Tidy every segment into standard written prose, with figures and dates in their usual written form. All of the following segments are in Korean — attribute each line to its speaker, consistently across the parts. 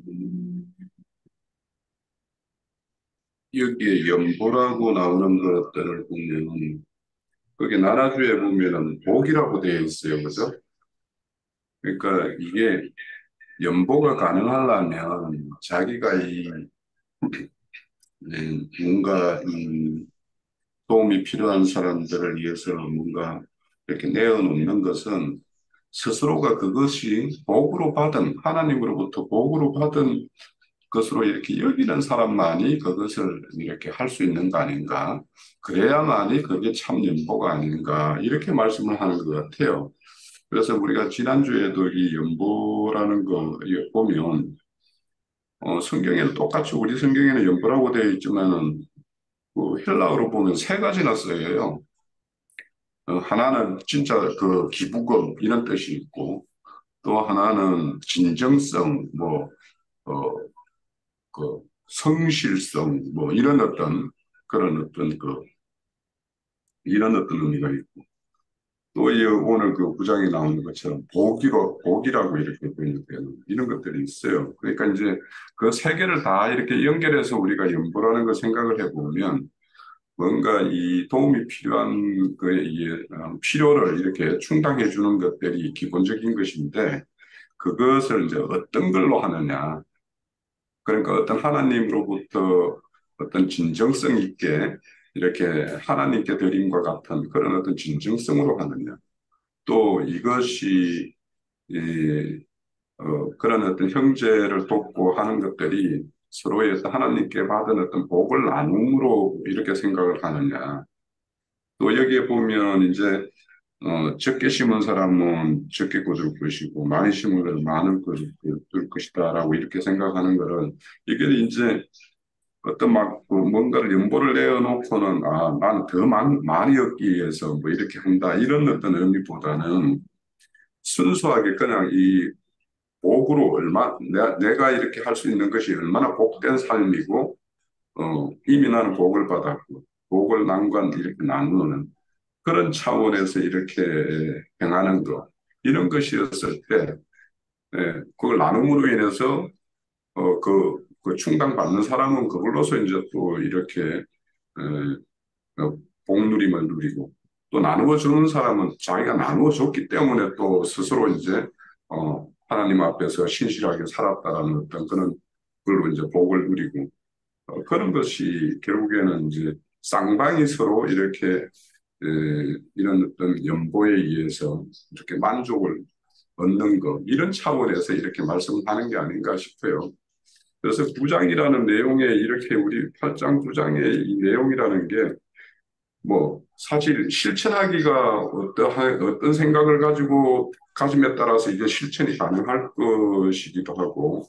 Speaker 1: 음, 여기에 연보라고 나오는 것들을 보면, 거기 나라주에 보면은 복이라고 되어 있어요. 그죠? 그러니까 이게 연보가 가능하려면 자기가 뭔가 도움이 필요한 사람들을 위해서 뭔가 이렇게 내어놓는 것은 스스로가 그것이 복으로 받은, 하나님으로부터 복으로 받은 것으로 이렇게 여기는 사람만이 그것을 이렇게 할 수 있는 거 아닌가? 그래야만이 그게 참 연보가 아닌가? 이렇게 말씀을 하는 것 같아요. 그래서 우리가 지난주에도 이 연보라는 거 보면, 성경에는 똑같이 우리 성경에는 연보라고 되어 있지만은, 그 헬라어로 보면 세 가지나 쓰여요. 하나는 진짜 그 기부금 이런 뜻이 있고, 또 하나는 진정성, 어, 성실성, 이런 그런 이런 어떤 의미가 있고, 또 오늘 그 구장에 나오는 것처럼 복이라고 이렇게 번역되는 이런 것들이 있어요. 그러니까 이제 그 세 개를 다 이렇게 연결해서 우리가 연보라는 걸 생각을 해보면 뭔가 이 도움이 필요한 필요를 이렇게 충당해 주는 것들이 기본적인 것인데 그것을 이제 어떤 걸로 하느냐. 그러니까 어떤 하나님으로부터 어떤 진정성 있게 이렇게 하나님께 드림과 같은 그런 어떤 진정성으로 하느냐. 또 이것이 그런 어떤 형제를 돕고 하는 것들이 서로의 어떤 하나님께 받은 어떤 복을 나눔으로 이렇게 생각을 하느냐. 또 여기에 보면 이제 적게 심은 사람은 적게 거둘 것이고 많이 심은 사람은 많은 것을 거둘 것이다라고 이렇게 생각하는 거는 이게 이제 어떤 그 뭔가를 연보를 내어놓고는 나는 더 많이 얻기 위해서 뭐 이렇게 한다 이런 어떤 의미보다는 순수하게 그냥 이 복으로 내가 이렇게 할 수 있는 것이 얼마나 복된 삶이고 이미 나는 복을 받았고 복을 남과 이렇게 나누는 그런 차원에서 이렇게 행하는 것 이런 것이었을 때 그걸 나눔으로 인해서 그 충당받는 사람은 그걸로서 이제 또 이렇게 복누림을 누리고 또 나누어 주는 사람은 자기가 나누어 줬기 때문에 또 스스로 이제 하나님 앞에서 신실하게 살았다라는 어떤 그런 걸로 이제 복을 누리고 그런 것이 결국에는 이제 쌍방이 서로 이렇게 이런 어떤 연보에 의해서 이렇게 만족을 얻는 것 이런 차원에서 이렇게 말씀하는 게 아닌가 싶어요. 그래서 9장이라는 내용에 이렇게 우리 8장 9장의 이 내용이라는 게 사실 실천하기가 어떤 생각을 가짐에 따라서 이게 실천이 가능할 것이기도 하고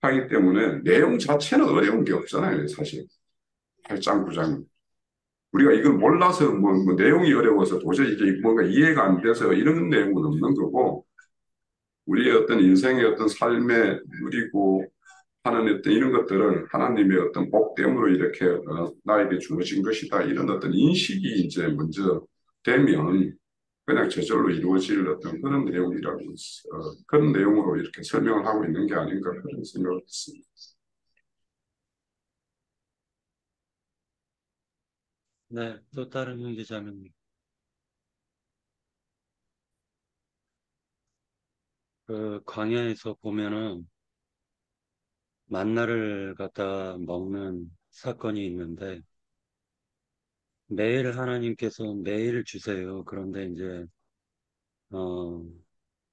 Speaker 1: 하기 때문에 내용 자체는 어려운 게 없잖아요, 사실. 8장 9장. 우리가 이걸 몰라서 내용이 어려워서 도저히 이게 뭔가 이해가 안 돼서 이런 내용은 없는 거고 우리의 어떤 인생의 어떤 삶에 누리고 하는 어떤 이런 것들을 하나님의 어떤 복됨으로 이렇게 나에게 주어진 것이다. 이런 어떤 인식이 이제 먼저 되면 그냥 저절로 이루어질 어떤 그런 내용으로 이렇게 설명을 하고 있는 게 아닌가 그런 생각을 했습니다.
Speaker 2: 네, 또 다른 형제자매님. 그 광야에서 보면은 만나를 갖다 먹는 사건이 있는데 매일 하나님께서 매일 주세요. 그런데 이제 어,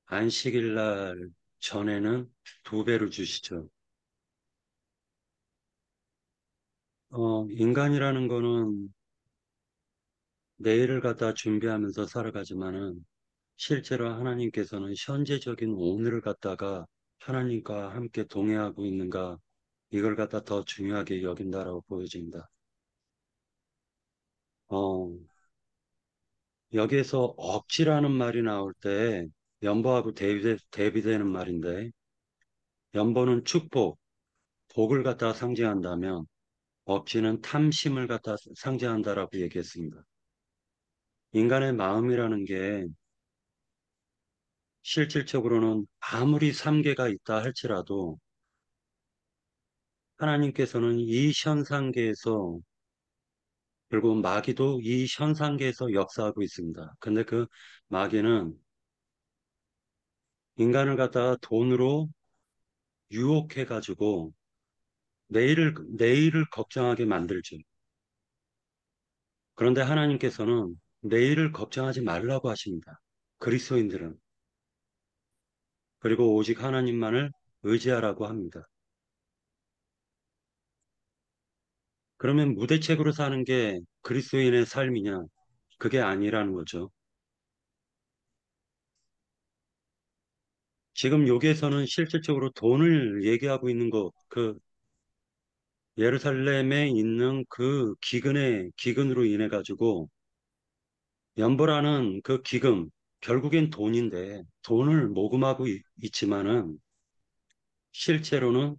Speaker 2: 안식일 날 전에는 두 배를 주시죠. 인간이라는 거는 내일을 갖다 준비하면서 살아가지만은 실제로 하나님께서는 현재적인 오늘을 갖다가 하나님과 함께 동행하고 있는가 이걸 갖다 더 중요하게 여긴다라고 보여집니다. 어, 여기에서 억지라는 말이 나올 때 연보하고 대비되는 말인데 연보는 축복, 복을 갖다 상징한다면 억지는 탐심을 갖다 상징한다라고 얘기했습니다. 인간의 마음이라는 게 실질적으로는 아무리 삼계가 있다 할지라도 하나님께서는 이 현상계에서 결국 마귀도 이 현상계에서 역사하고 있습니다. 근데 그 마귀는 인간을 갖다가 돈으로 유혹해가지고 내일을 걱정하게 만들죠. 그런데 하나님께서는 내일을 걱정하지 말라고 하십니다. 그리스도인들은. 그리고 오직 하나님만을 의지하라고 합니다. 그러면 무대책으로 사는 게 그리스도인의 삶이냐? 그게 아니라는 거죠. 지금 여기에서는 실질적으로 돈을 얘기하고 있는 것, 그 예루살렘에 있는 그 기근으로 인해 가지고 연보라는 그 기금, 결국엔 돈인데 돈을 모금하고 있지만은 실제로는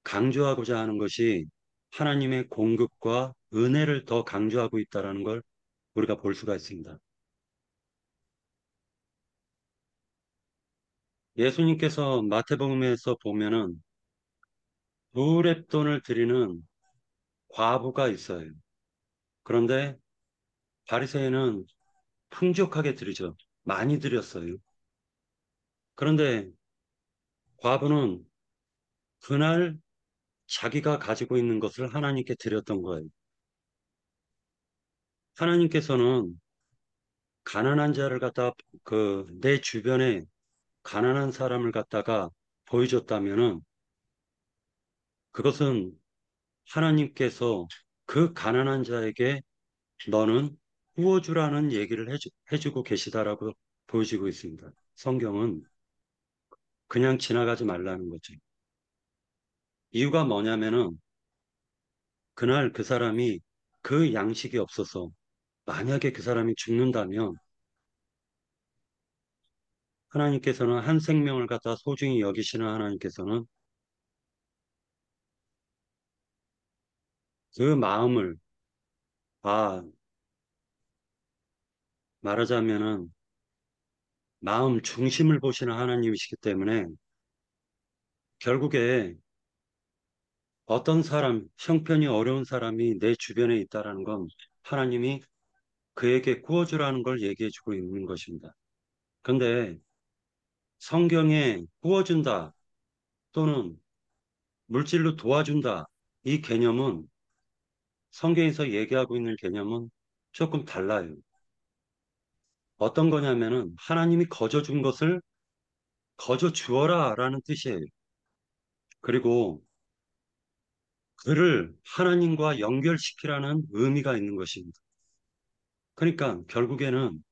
Speaker 2: 강조하고자 하는 것이 하나님의 공급과 은혜를 더 강조하고 있다는 걸 우리가 볼 수가 있습니다. 예수님께서 마태복음에서 보면은 두 렙돈을 드리는 과부가 있어요. 그런데 바리새인은 풍족하게 드리죠. 많이 드렸어요. 그런데 과부는 그날 자기가 가지고 있는 것을 하나님께 드렸던 거예요. 하나님께서는 가난한 자를 갖다 내 주변에 가난한 사람을 갖다가 보여줬다면은 그것은 하나님께서 그 가난한 자에게 너는 구워주라는 얘기를 해주고 계시다라고 보여지고 있습니다. 성경은 그냥 지나가지 말라는 거죠. 이유가 뭐냐면은 그날 그 사람이 그 양식이 없어서 만약에 그 사람이 죽는다면 하나님께서는 한 생명을 갖다 소중히 여기시는 하나님께서는 그 마음을 아 말하자면은 마음 중심을 보시는 하나님이시기 때문에 결국에 어떤 사람, 형편이 어려운 사람이 내 주변에 있다라는 건 하나님이 그에게 구워주라는 걸 얘기해주고 있는 것입니다. 근데 성경에 구워준다 또는 물질로 도와준다 이 개념은 성경에서 얘기하고 있는 개념은 조금 달라요. 어떤 거냐면은 하나님이 거저 준 것을 거저 주어라 라는 뜻이에요. 그리고 그를 하나님과 연결시키라는 의미가 있는 것입니다. 그러니까 결국에는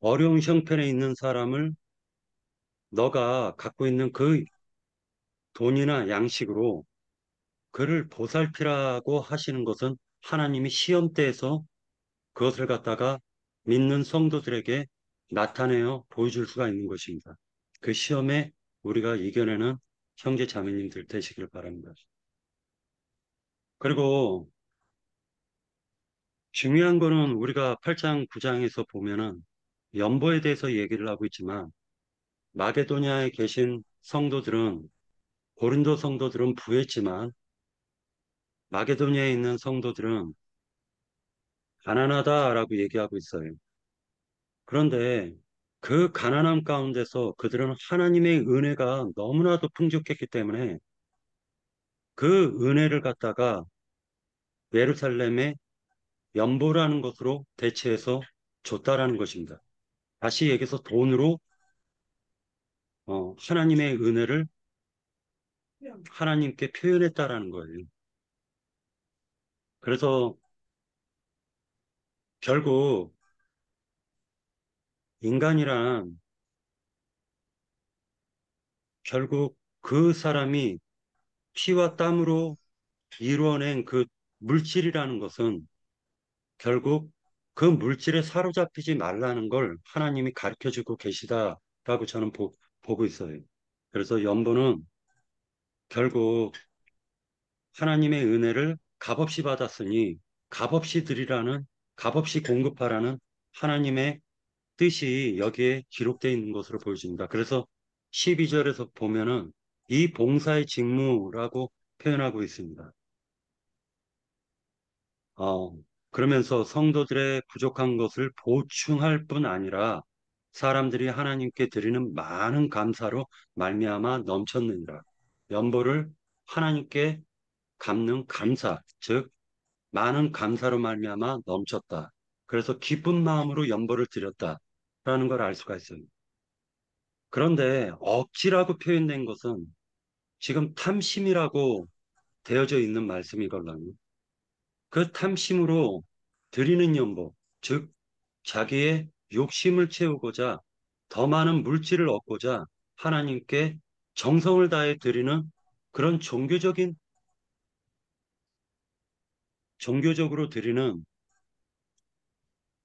Speaker 2: 어려운 형편에 있는 사람을 너가 갖고 있는 그 돈이나 양식으로 그를 보살피라고 하시는 것은 하나님이 시험대에서 그것을 갖다가 믿는 성도들에게 나타내어 보여줄 수가 있는 것입니다. 그 시험에 우리가 이겨내는 형제 자매님들 되시길 바랍니다. 그리고 중요한 거는 우리가 8장, 9장에서 보면은 연보에 대해서 얘기를 하고 있지만 마게도냐에 계신 성도들은 고린도 성도들은 부했지만 마게도냐에 있는 성도들은 가난하다라고 얘기하고 있어요. 그런데 그 가난함 가운데서 그들은 하나님의 은혜가 너무나도 풍족했기 때문에 그 은혜를 갖다가 예루살렘의 연보라는 것으로 대체해서 줬다라는 것입니다. 다시 얘기해서 돈으로 하나님의 은혜를 하나님께 표현했다라는 거예요. 그래서 결국 인간이란 결국 그 사람이 피와 땀으로 이루어낸 그 물질이라는 것은 결국 그 물질에 사로잡히지 말라는 걸 하나님이 가르쳐 주고 계시다라고 저는 보고 있어요. 그래서 연보는 결국 하나님의 은혜를 값없이 받았으니 값없이 드리라는 값없이 공급하라는 하나님의 뜻이 여기에 기록되어 있는 것으로 보여집니다. 그래서 12절에서 보면은 이 봉사의 직무라고 표현하고 있습니다. 어, 그러면서 성도들의 부족한 것을 보충할 뿐 아니라 사람들이 하나님께 드리는 많은 감사로 말미암아 넘쳤느니라. 연보를 하나님께 갚는 감사, 즉 많은 감사로 말미암아 넘쳤다. 그래서 기쁜 마음으로 연보를 드렸다라는 걸 알 수가 있어요. 그런데 억지라고 표현된 것은 지금 탐심이라고 되어져 있는 말씀이걸라요. 그 탐심으로 드리는 연보, 즉 자기의 욕심을 채우고자 더 많은 물질을 얻고자 하나님께 정성을 다해 드리는 그런 종교적으로 드리는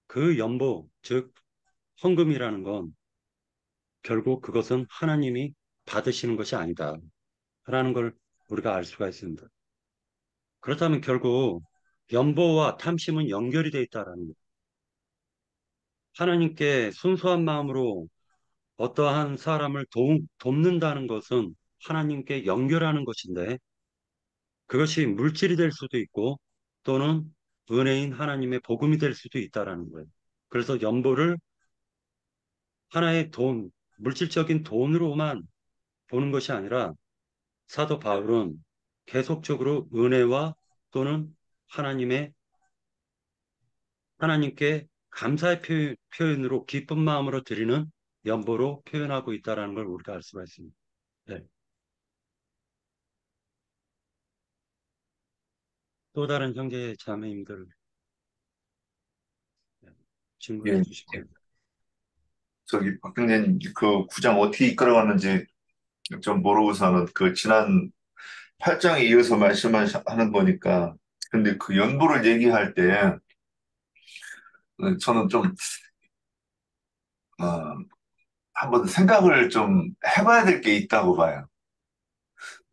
Speaker 2: 그 연보, 즉 헌금이라는 건 결국 그것은 하나님이 받으시는 것이 아니다. 라는 걸 우리가 알 수가 있습니다. 그렇다면 결국 연보와 탐심은 연결이 되어 있다라는 것. 하나님께 순수한 마음으로 어떠한 사람을 돕는다는 것은 하나님께 연결하는 것인데 그것이 물질이 될 수도 있고 또는 은혜인 하나님의 복음이 될 수도 있다라는 거예요. 그래서 연보를 하나의 물질적인 돈으로만 보는 것이 아니라 사도 바울은 계속적으로 은혜와 또는 하나님의 하나님께 감사의 표현으로 기쁜 마음으로 드리는 연보로 표현하고 있다는 걸 우리가 알 수가 있습니다. 네. 또 다른 형제 자매님들 질문해
Speaker 3: 예,
Speaker 2: 주시기
Speaker 3: 저기 박경진 그 구장 어떻게 이끌어갔는지 좀 모르고서는 그 지난 8장에 이어서 말씀하는 거니까. 근데 그 연보를 얘기할 때 저는 좀 어, 한번 생각을 좀 해봐야 될 게 있다고 봐요.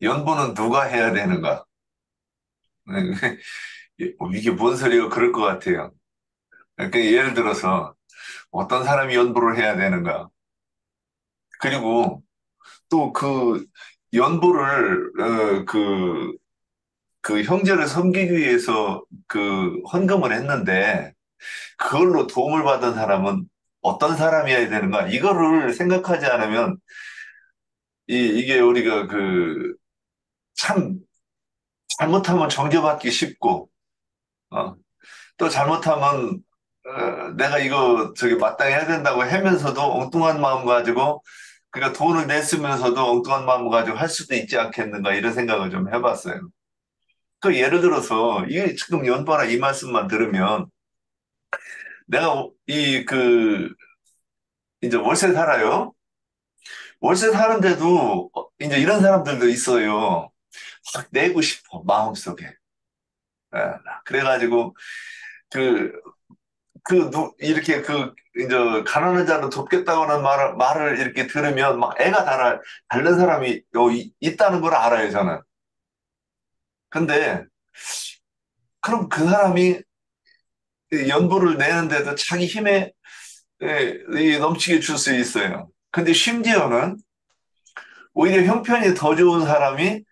Speaker 3: 연보는 누가 해야 되는가? 이게 뭔 소리가 그럴 것 같아요. 그러니까 예를 들어서 어떤 사람이 연보를 해야 되는가? 그리고 또 그 연보를 그 형제를 섬기기 위해서 그 헌금을 했는데 그걸로 도움을 받은 사람은 어떤 사람이어야 되는가? 이거를 생각하지 않으면 이게 우리가 그 참 잘못하면 정죄받기 쉽고 어, 또 잘못하면 내가 이거 저기 마땅히 해야 된다고 하면서도 엉뚱한 마음 가지고 그러니까 돈을 냈으면서도 엉뚱한 마음 가지고 할 수도 있지 않겠는가 이런 생각을 좀 해봤어요. 그 예를 들어서 이게 지금 연보라 이 말씀만 들으면 내가 이제 월세 살아요. 월세 사는데도 이제 이런 사람들도 있어요. 확 내고 싶어, 마음속에. 예, 그래가지고 그, 이렇게 이제 가난한 자를 돕겠다고는 말을 이렇게 들으면 막 애가 닳는 사람이 있다는 걸 알아요, 저는. 근데 그럼 그 사람이 연보를 내는데도 자기 힘에 넘치게 줄 수 있어요. 근데 심지어는 오히려 형편이 더 좋은 사람이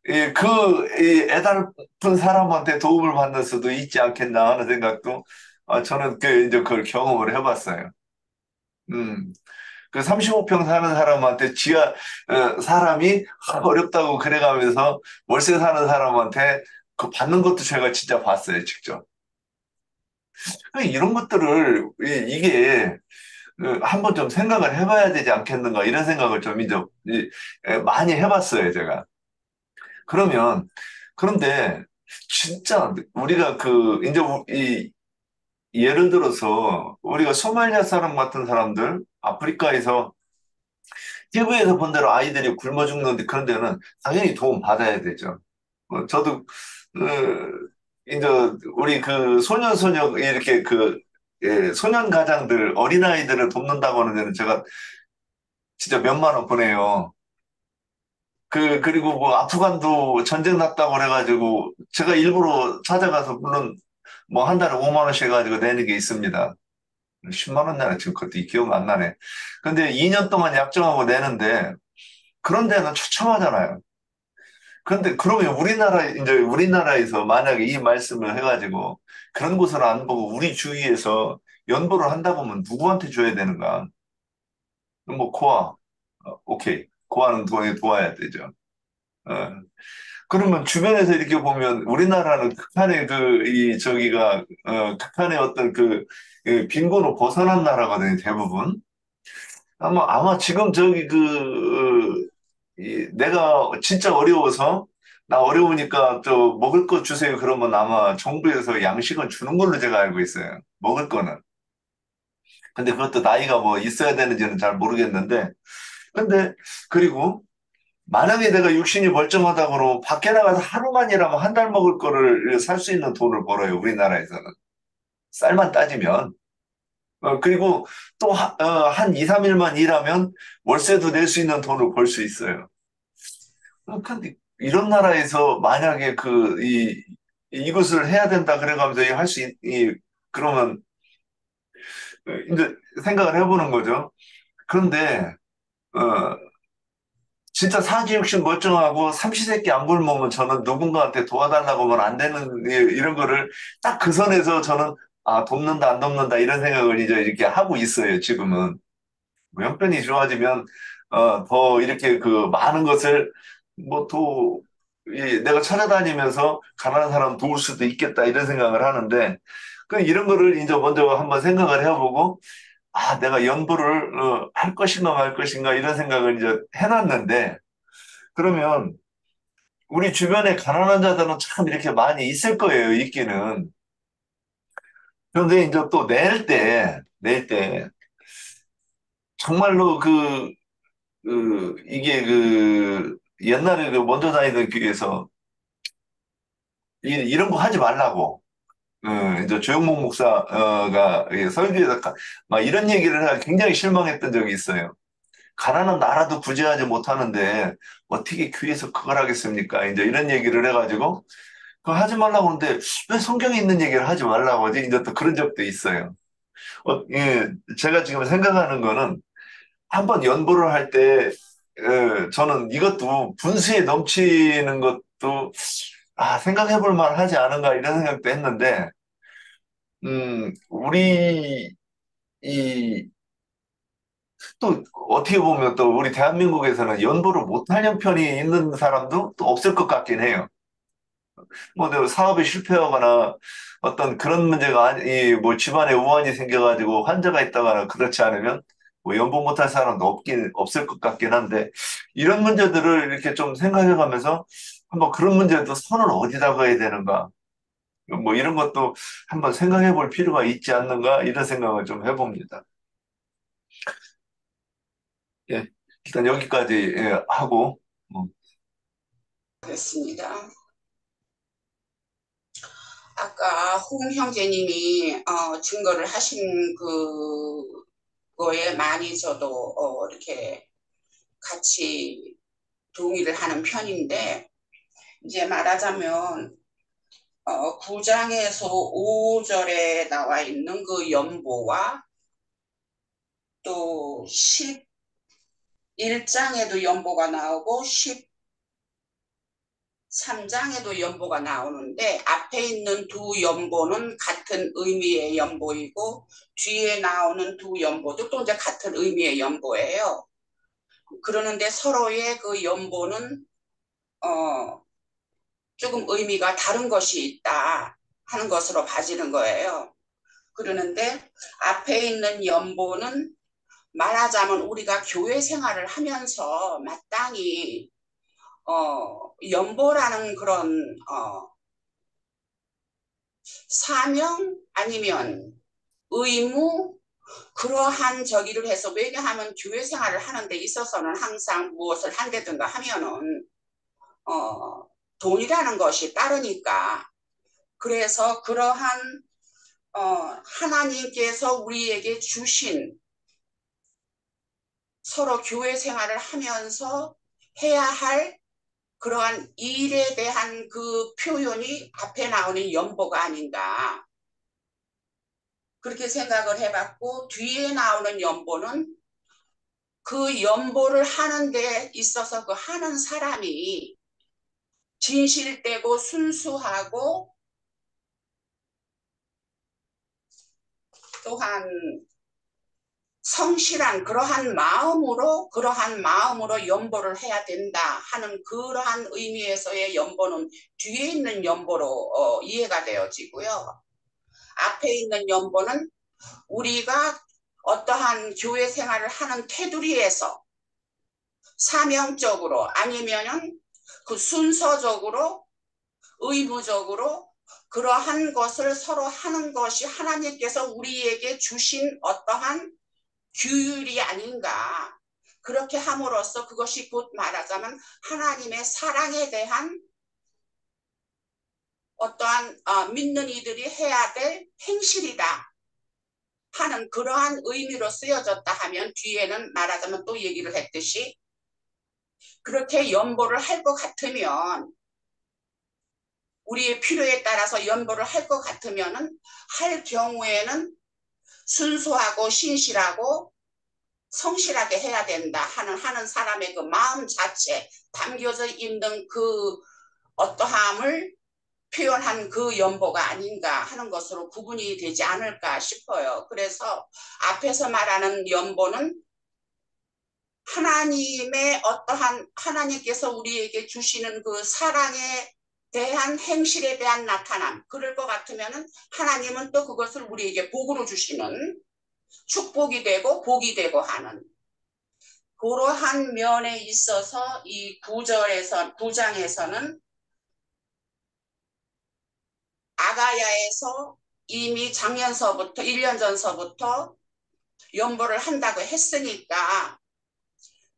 Speaker 3: 애달픈 사람한테 도움을 받는 수도 있지 않겠나 하는 생각도 저는 이제 그걸 경험을 해봤어요. 음, 그 35평 사는 사람한테 사람이 어렵다고 그래가면서 월세 사는 사람한테 그 받는 것도 제가 진짜 봤어요, 직접. 이런 것들을 이게 한번 좀 생각을 해봐야 되지 않겠는가 이런 생각을 좀 이제 많이 해봤어요, 제가. 그런데 진짜 우리가 이제 예를 들어서 우리가 소말리아 사람 같은 사람들 아프리카에서 TV에서 본 대로 아이들이 굶어 죽는데 그런 데는 당연히 도움 받아야 되죠. 저도 이제 우리 소년 이렇게 소년 가장들 어린아이들을 돕는다고 하는 데는 제가 진짜 몇만 원 보내요. 그리고 뭐 아프간도 전쟁 났다고 그래가지고 제가 일부러 찾아가서 물론 뭐 한 달에 5만 원씩 해가지고 내는 게 있습니다. 10만 원 내는 지금 그것도 기억 안 나네. 근데 2년 동안 약정하고 내는데 그런 데는 처참하잖아요. 그런데 그러면 이제 우리나라에서 만약에 이 말씀을 해가지고 그런 곳을 안 보고 우리 주위에서 연보를 한다 보면 누구한테 줘야 되는가? 뭐 코아, 오케이. 코아는 도와야 되죠. 어. 그러면 주변에서 이렇게 보면 우리나라는 극한의 극한의 어떤 그 빈곤으로 벗어난 나라거든요, 대부분. 아마 지금 내가 진짜 어려워서, 나 어려우니까 또 먹을 거 주세요. 그러면 아마 정부에서 양식은 주는 걸로 제가 알고 있어요. 먹을 거는. 근데 그것도 나이가 뭐 있어야 되는지는 잘 모르겠는데. 근데, 그리고 만약에 내가 육신이 멀쩡하다고 밖에 나가서 하루만 일하면 한 달 먹을 거를 살 수 있는 돈을 벌어요, 우리나라에서는. 쌀만 따지면. 그리고 또 한 2, 3일만 일하면 월세도 낼 수 있는 돈을 벌 수 있어요. 근데 이런 나라에서 만약에 이것을 해야 된다 그래가면서 그러면 이제 생각을 해보는 거죠. 그런데, 어, 진짜 사지육신 멀쩡하고 삼시세끼 안 굶으면 저는 누군가한테 도와달라고 하면 안 되는 이런 거를 딱 그 선에서 저는 돕는다 안 돕는다 이런 생각을 이제 이렇게 하고 있어요, 지금은. 뭐 형편이 좋아지면 더 이렇게 그 많은 것을 내가 찾아다니면서 가난한 사람 도울 수도 있겠다 이런 생각을 하는데 그 이런 거를 이제 먼저 한번 생각을 해보고 내가 연구를 할 것인가 말 것인가 이런 생각을 이제 해놨는데 그러면 우리 주변에 가난한 자들은 참 이렇게 많이 있을 거예요, 있기는. 그런데 이제 또 낼 때 정말로 이게 옛날에 먼저 다니던 교회에서 이런 거 하지 말라고. 이제 조영목 목사가 설교에서 막 이런 얘기를 하고 굉장히 실망했던 적이 있어요. 가난한 나라도 구제하지 못하는데 어떻게 교회에서 그걸 하겠습니까? 이제 이런 얘기를 해가지고 그거 하지 말라고 하는데 왜 성경에 있는 얘기를 하지 말라고 하지? 이제 또 그런 적도 있어요. 제가 지금 생각하는 거는 한번 연보를 할 때, 저는 이것도 분수에 넘치는 것도, 생각해 볼 만하지 않은가 이런 생각도 했는데, 우리, 이, 또 어떻게 보면 또 우리 대한민국에서는 연보를 못할 형편이 있는 사람도 또 없을 것 같긴 해요. 뭐, 사업에 실패하거나 어떤 그런 문제가 뭐 집안에 우환이 생겨가지고 환자가 있다거나 그렇지 않으면 뭐 연봉 못할 사람도 없을 것 같긴 한데 이런 문제들을 이렇게 좀 생각해 가면서 한번 그런 문제도 선을 어디다 그어야 되는가 뭐 이런 것도 한번 생각해 볼 필요가 있지 않는가 이런 생각을 좀 해봅니다. 예, 일단 여기까지 하고
Speaker 4: 됐습니다. 아까 홍 형제님이 증거를 하신 그거에 많이 저도 이렇게 같이 동의를 하는 편인데 이제 말하자면 9장에서 5절에 나와 있는 그 연보와 또 11장에도 연보가 나오고 13장에도 연보가 나오는데 앞에 있는 두 연보는 같은 의미의 연보이고 뒤에 나오는 두 연보도 또 이제 같은 의미의 연보예요. 그러는데 서로의 그 연보는 조금 의미가 다른 것이 있다 하는 것으로 봐지는 거예요. 그러는데 앞에 있는 연보는 말하자면 우리가 교회 생활을 하면서 마땅히 연보라는 그런 사명 아니면 의무 그러한 저기를 해서 왜냐하면 교회 생활을 하는 데 있어서는 항상 무엇을 한다든가 하면은 돈이라는 것이 따르니까 그래서 그러한 하나님께서 우리에게 주신 서로 교회 생활을 하면서 해야 할 그러한 일에 대한 그 표현이 앞에 나오는 연보가 아닌가 그렇게 생각을 해봤고 뒤에 나오는 연보는 그 연보를 하는 데 있어서 그 하는 사람이 진실되고 순수하고 또한 성실한 그러한 마음으로 연보를 해야 된다 하는 그러한 의미에서의 연보는 뒤에 있는 연보로 이해가 되어지고요. 앞에 있는 연보는 우리가 어떠한 교회 생활을 하는 테두리에서 사명적으로 아니면은 그 순서적으로 의무적으로 그러한 것을 서로 하는 것이 하나님께서 우리에게 주신 어떠한 규율이 아닌가. 그렇게 함으로써 그것이 곧 말하자면 하나님의 사랑에 대한 어떠한 믿는 이들이 해야 될 행실이다 하는 그러한 의미로 쓰여졌다 하면 뒤에는 말하자면 또 얘기를 했듯이 그렇게 연보를 할 것 같으면 우리의 필요에 따라서 연보를 할 것 같으면은 할 경우에는 순수하고 신실하고 성실하게 해야 된다 하는 사람의 그 마음 자체 담겨져 있는 그 어떠함을 표현한 그 연보가 아닌가 하는 것으로 구분이 되지 않을까 싶어요. 그래서 앞에서 말하는 연보는 하나님의 어떠한 하나님께서 우리에게 주시는 그 사랑에 대한 행실에 대한 나타남 그럴 것 같으면은 하나님은 또 그것을 우리에게 복으로 주시는 축복이 되고 복이 되고 하는 그러한 면에 있어서 이 9장에서는 아가야에서 이미 작년서부터 1년 전서부터 연보를 한다고 했으니까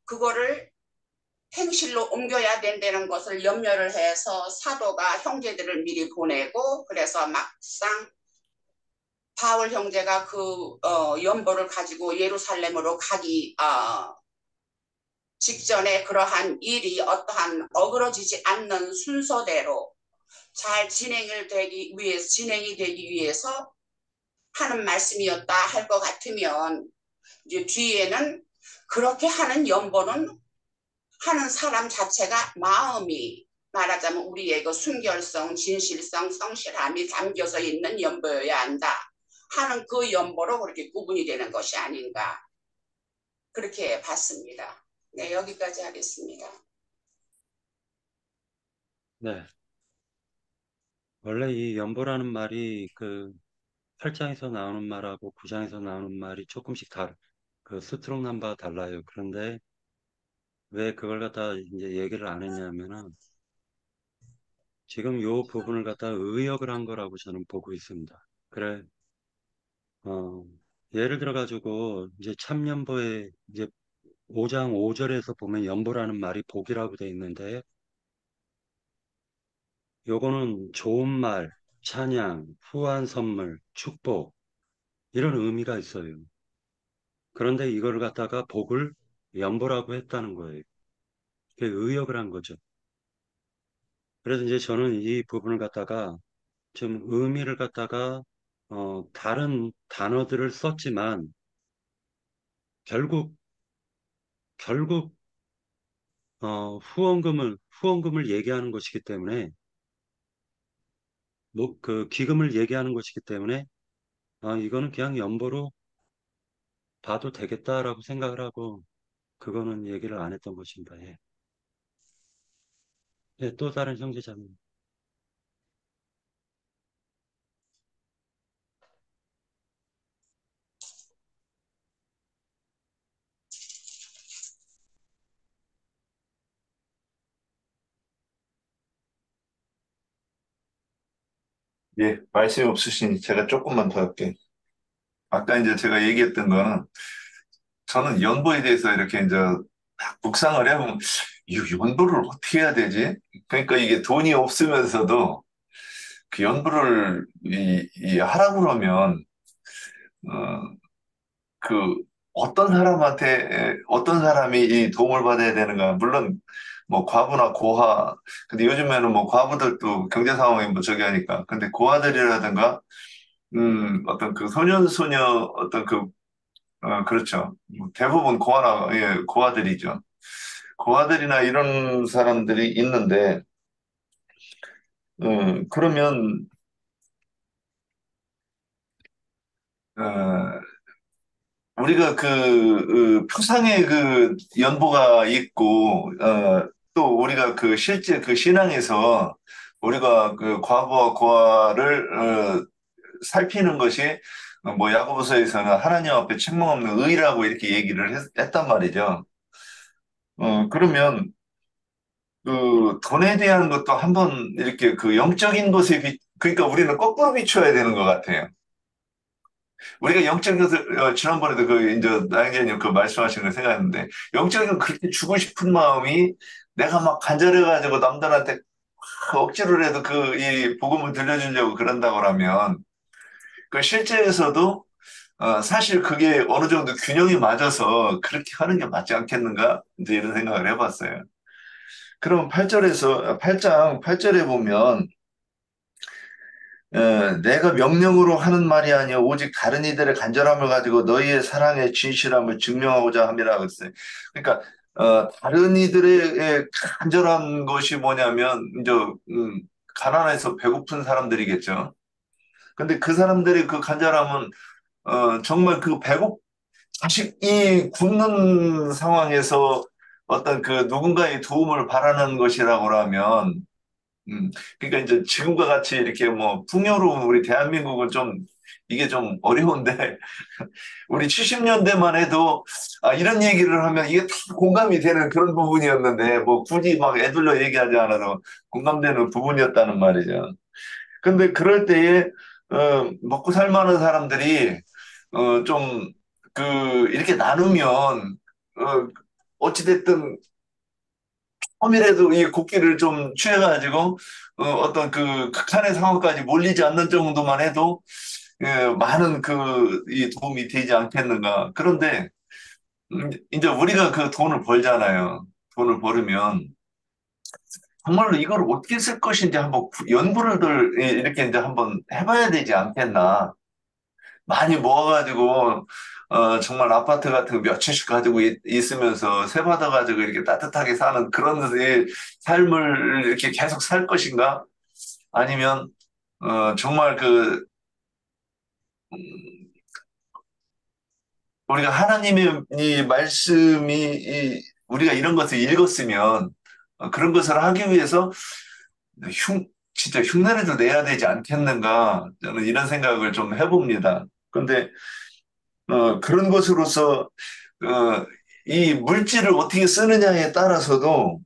Speaker 4: 그거를 행실로 옮겨야 된다는 것을 염려를 해서 사도가 형제들을 미리 보내고 그래서 막상 바울 형제가 그 연보를 가지고 예루살렘으로 가기 직전에 그러한 일이 어떠한 어그러지지 않는 순서대로 잘 진행이 되기 위해서 하는 말씀이었다 할 것 같으면 이제 뒤에는 그렇게 하는 연보는 하는 사람 자체가 마음이 말하자면 우리의 그 순결성, 진실성, 성실함이 담겨져 있는 연보여야 한다 하는 그 연보로 그렇게 구분이 되는 것이 아닌가 그렇게 봤습니다. 네, 여기까지 하겠습니다.
Speaker 2: 네. 원래 이 연보라는 말이 그 8장에서 나오는 말하고 9장에서 나오는 말이 조금씩 그 스트록 넘버가 달라요. 그런데 왜 그걸 갖다 이제 얘기를 안 했냐면은 지금 요 부분을 갖다 의역을 한 거라고 저는 보고 있습니다. 그래, 어, 예를 들어 가지고 이제 참연보에 이제 5장 5절에서 보면 연보라는 말이 복이라고 돼 있는데 요거는 좋은 말, 찬양, 후한 선물, 축복 이런 의미가 있어요. 그런데 이걸 갖다가 복을 연보라고 했다는 거예요. 그게 의역을 한 거죠. 그래서 이제 저는 이 부분을 갖다가 좀 의미를 갖다가 다른 단어들을 썼지만 결국 후원금을 얘기하는 것이기 때문에 뭐 그 기금을 얘기하는 것이기 때문에 이거는 그냥 연보로 봐도 되겠다라고 생각을 하고 그거는 얘기를 안 했던 것입니다. 예. 예, 또 다른 형제자매.
Speaker 3: 예, 말씀이 없으시니 제가 조금만 더 할게요. 아까 이제 제가 얘기했던 거는 저는 연보에 대해서 이렇게 이제 막 묵상을 해보면 이 연보를 어떻게 해야 되지? 그러니까 이게 돈이 없으면서도 그 연보를 하라고 그러면 어, 그 어떤 사람한테 어떤 사람이 이 도움을 받아야 되는가? 물론 뭐 과부나 고아 근데 요즘에는 뭐 과부들도 경제 상황이 뭐 저기 하니까 근데 고아들이라든가 어떤 그 소년 소녀 어떤 그 그렇죠. 대부분 고아나, 예, 고아들이죠. 고아들이나 이런 사람들이 있는데, 그러면, 어, 우리가 표상의 그 연보가 있고, 또 우리가 그 실제 그 신앙에서 우리가 그 과거와 고아를, 살피는 것이 뭐 야고보서에서는 하나님 앞에 책망 없는 의라고 이렇게 얘기를 했단 말이죠. 그러면 그 돈에 대한 것도 한번 이렇게 그 영적인 것에 그러니까 우리는 거꾸로 비춰야 되는 것 같아요. 우리가 영적인 것을 지난번에도 그 이제 나영재님 그 말씀하신 거 생각했는데 영적인 건 그렇게 주고 싶은 마음이 내가 막 간절해가지고 남들한테 억지로라도 그 이 복음을 들려주려고 그런다고 하면 그 실제에서도 사실 그게 어느 정도 균형이 맞아서 그렇게 하는 게 맞지 않겠는가 이제 이런 생각을 해봤어요. 그럼 8장 8절에 보면 내가 명령으로 하는 말이 아니요 오직 다른 이들의 간절함을 가지고 너희의 사랑의 진실함을 증명하고자 함이라 그랬어요. 그러니까 다른 이들의 간절한 것이 뭐냐면 이제 가난해서 배고픈 사람들이겠죠. 근데 그 사람들의 그 간절함은 정말 그 자식이 굶는 상황에서 어떤 그 누군가의 도움을 바라는 것이라고 하면 그러니까 이제 지금과 같이 이렇게 뭐 풍요로운 우리 대한민국은 좀 이게 좀 어려운데 우리 70년대만 해도 이런 얘기를 하면 이게 다 공감이 되는 그런 부분이었는데 뭐 굳이 막 애들로 얘기하지 않아도 공감되는 부분이었다는 말이죠. 근데 그럴 때에 먹고 살 만한 사람들이 좀 이렇게 나누면 어찌됐든 조금이라도 이 국기를 좀 취해가지고 어떤 그 극한의 상황까지 몰리지 않는 정도만 해도 많은 이 도움이 되지 않겠는가. 그런데 이제 우리가 그 돈을 벌잖아요. 돈을 벌으면 정말로 이걸 어떻게 쓸 것인지 한번 연구를 이렇게 이제 한번 해봐야 되지 않겠나. 많이 모아가지고 정말 아파트 같은 거 몇 채씩 가지고 있으면서 세 받아가지고 이렇게 따뜻하게 사는 그런 삶을 이렇게 계속 살 것인가? 아니면 정말 음, 우리가 하나님의 이 말씀이 우리가 이런 것을 읽었으면 그런 것을 하기 위해서 진짜 흉내라도 내야 되지 않겠는가? 저는 이런 생각을 좀 해봅니다. 근데 그런 것으로서 이 물질을 어떻게 쓰느냐에 따라서도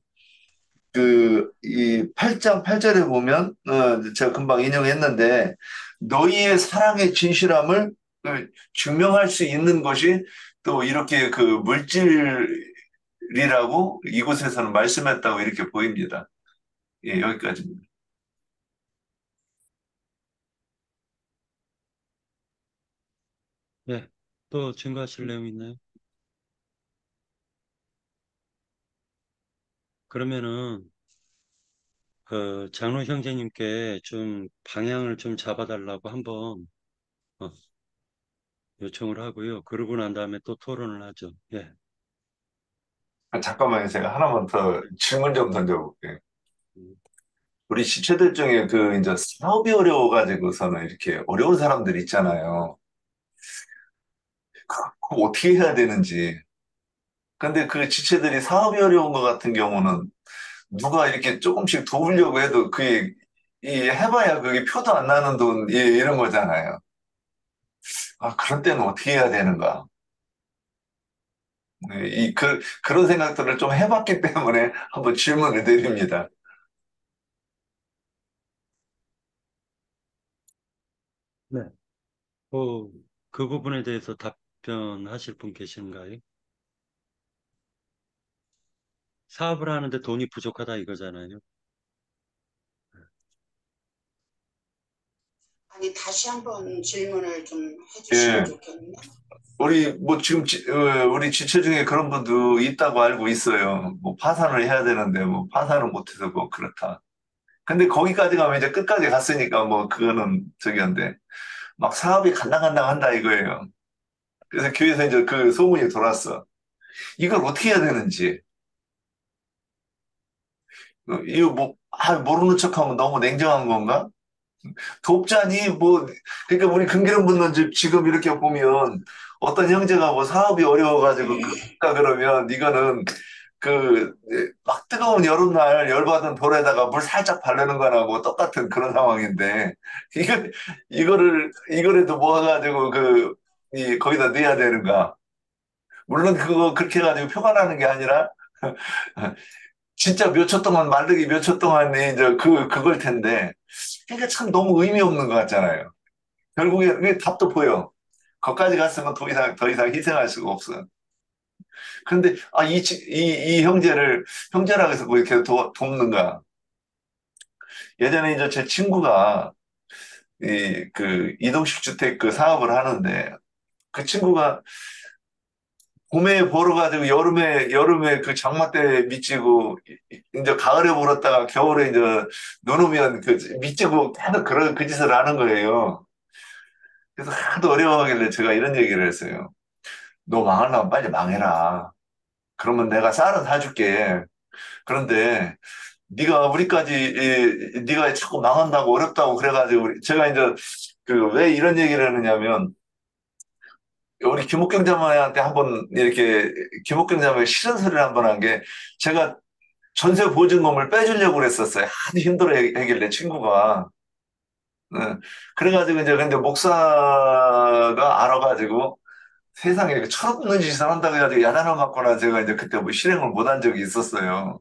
Speaker 3: 이 8장 8절에 보면 제가 금방 인용했는데 너희의 사랑의 진실함을 증명할 수 있는 것이 또 이렇게 그 물질이라고 이곳에서는 말씀했다고 이렇게 보입니다. 예, 여기까지입니다.
Speaker 2: 예. 또 증거하실 내용 있나요? 그러면은 그 장로 형제님께 좀 방향을 좀 잡아달라고 한번 어, 요청을 하고요. 그러고 난 다음에 또 토론을 하죠. 예.
Speaker 3: 잠깐만요. 제가 하나만 더 질문 좀 던져볼게요.
Speaker 2: 음,
Speaker 3: 우리 지체들 중에 이제 사업이 어려워가지고서는 이렇게 어려운 사람들 있잖아요. 그거 어떻게 해야 되는지. 근데 그 지체들이 사업이 어려운 것 같은 경우는 누가 이렇게 조금씩 도우려고 해도 해봐야 그게 표도 안 나는 돈, 이런 거잖아요. 그런 때는 어떻게 해야 되는가. 네, 그런 생각들을 좀 해봤기 때문에 한번 질문을 드립니다.
Speaker 2: 네. 그, 그 부분에 대해서 답변하실 분 계신가요? 사업을 하는데 돈이 부족하다 이거잖아요.
Speaker 4: 아니, 다시 한번 질문을 좀 해주시면
Speaker 3: 예.
Speaker 4: 좋겠네요.
Speaker 3: 우리 지체 중에 그런 분도 있다고 알고 있어요. 뭐 파산을 해야 되는데 뭐 파산을 못해서 뭐 그렇다. 근데 거기까지 가면 이제 끝까지 갔으니까 뭐 그거는 저기한데 막 사업이 간당간당한다 이거예요. 그래서 교회에서 이제 그 소문이 돌았어. 이걸 어떻게 해야 되는지. 이거 뭐, 모르는 척하면 너무 냉정한 건가? 돕자니, 뭐, 그러니까 우리 금기름 붓는 집 지금 이렇게 보면 어떤 형제가 뭐 사업이 어려워가지고 그러니까 그러면 이거는 막 뜨거운 여름날 열받은 돌에다가 물 살짝 바르는 거나 뭐 똑같은 그런 상황인데, 이거, 이거라도 모아가지고 거기다 넣어야 되는가? 물론 그거 그렇게 해가지고 표가 나는 게 아니라, 진짜 몇 초 동안, 마르기 몇 초 동안이 이제 그걸 텐데, 그러니까 참 너무 의미 없는 것 같잖아요. 결국에 그게 답도 보여. 거기까지 갔으면 더 이상 희생할 수가 없어. 근데, 이 형제라고 해서 뭐 이렇게 돕는가. 예전에 이제 제 친구가, 이동식 주택 그 사업을 하는데, 그 친구가 봄에 벌어가지고 여름에 그 장마 때 미치고, 이제 가을에 벌었다가 겨울에 이제 눈 오면 미치고 계속 그 짓을 하는 거예요. 그래서 하도 어려워하길래 제가 이런 얘기를 했어요. 너 망하려면 빨리 망해라. 그러면 내가 쌀은 사줄게. 그런데 네가 자꾸 망한다고 어렵다고 그래가지고 제가 이제 왜 이런 얘기를 하느냐면, 우리 김옥경 자매한테 한번 이렇게 김옥경 자매가 싫은 소리를 한번 한 게, 제가 전세 보증금을 빼주려고 그랬었어요. 하도 힘들어 하길래 친구가. 네. 그래가지고 이제 근데 목사가 알아가지고 세상에 이렇게 철없는 짓을 한다고 해가지고 야단을 맞거나 제가 이제 그때 뭐 실행을 못 한 적이 있었어요.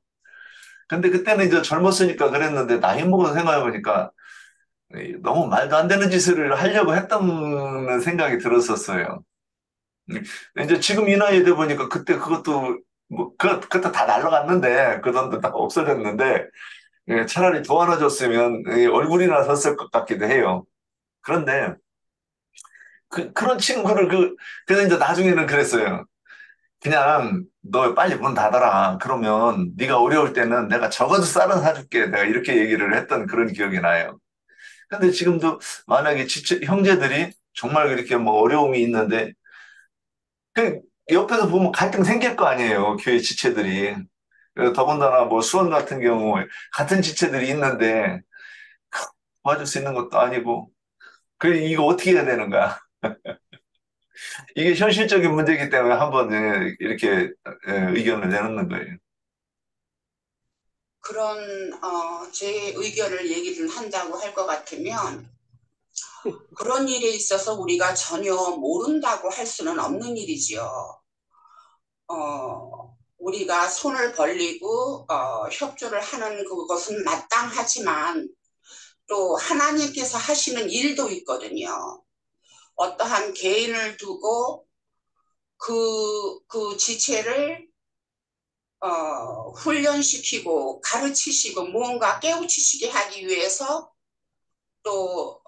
Speaker 3: 근데 그때는 이제 젊었으니까 그랬는데 나이 먹어서 생각해보니까 너무 말도 안 되는 짓을 하려고 했던 생각이 들었었어요. 이제 지금 이 나이에 돼 보니까 그때 그것도 뭐 그것도 다 날라갔는데 그 돈도 다 없어졌는데, 차라리 도와줘줬으면 얼굴이나 섰을 것 같기도 해요. 그런데 그런 친구를 그래서 이제 나중에는 그랬어요. 그냥 너 빨리 문 닫아라. 그러면 네가 어려울 때는 내가 적어도 쌀은 사줄게. 내가 이렇게 얘기를 했던 그런 기억이 나요. 근데 지금도 만약에 형제들이 정말 그렇게 뭐 어려움이 있는데, 그 옆에서 보면 갈등 생길 거 아니에요. 교회 지체들이. 더군다나 뭐 수원 같은 경우 같은 지체들이 있는데 도와줄 수 있는 것도 아니고, 이거 어떻게 해야 되는가? 이게 현실적인 문제이기 때문에 한번 이렇게 의견을 내놓는 거예요.
Speaker 4: 그런 제 의견을 얘기를 한다고 할 것 같으면, 그런 일에 있어서 우리가 전혀 모른다고 할 수는 없는 일이지요. 우리가 손을 벌리고 협조를 하는 그것은 마땅하지만, 또 하나님께서 하시는 일도 있거든요. 어떠한 개인을 두고 그 지체를 훈련시키고 가르치시고 무언가 깨우치시게 하기 위해서 또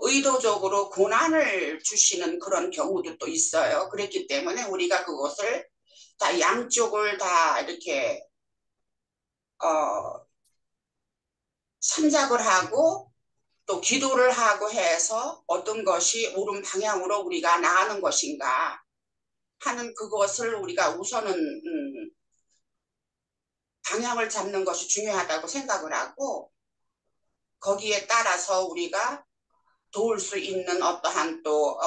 Speaker 4: 의도적으로 고난을 주시는 그런 경우도 또 있어요. 그렇기 때문에 우리가 그것을 다 양쪽을 다 이렇게 참작을 하고 또 기도를 하고 해서 어떤 것이 옳은 방향으로 우리가 나가는 것인가 하는 그것을 우리가 우선은 방향을 잡는 것이 중요하다고 생각을 하고, 거기에 따라서 우리가 도울 수 있는 어떠한 또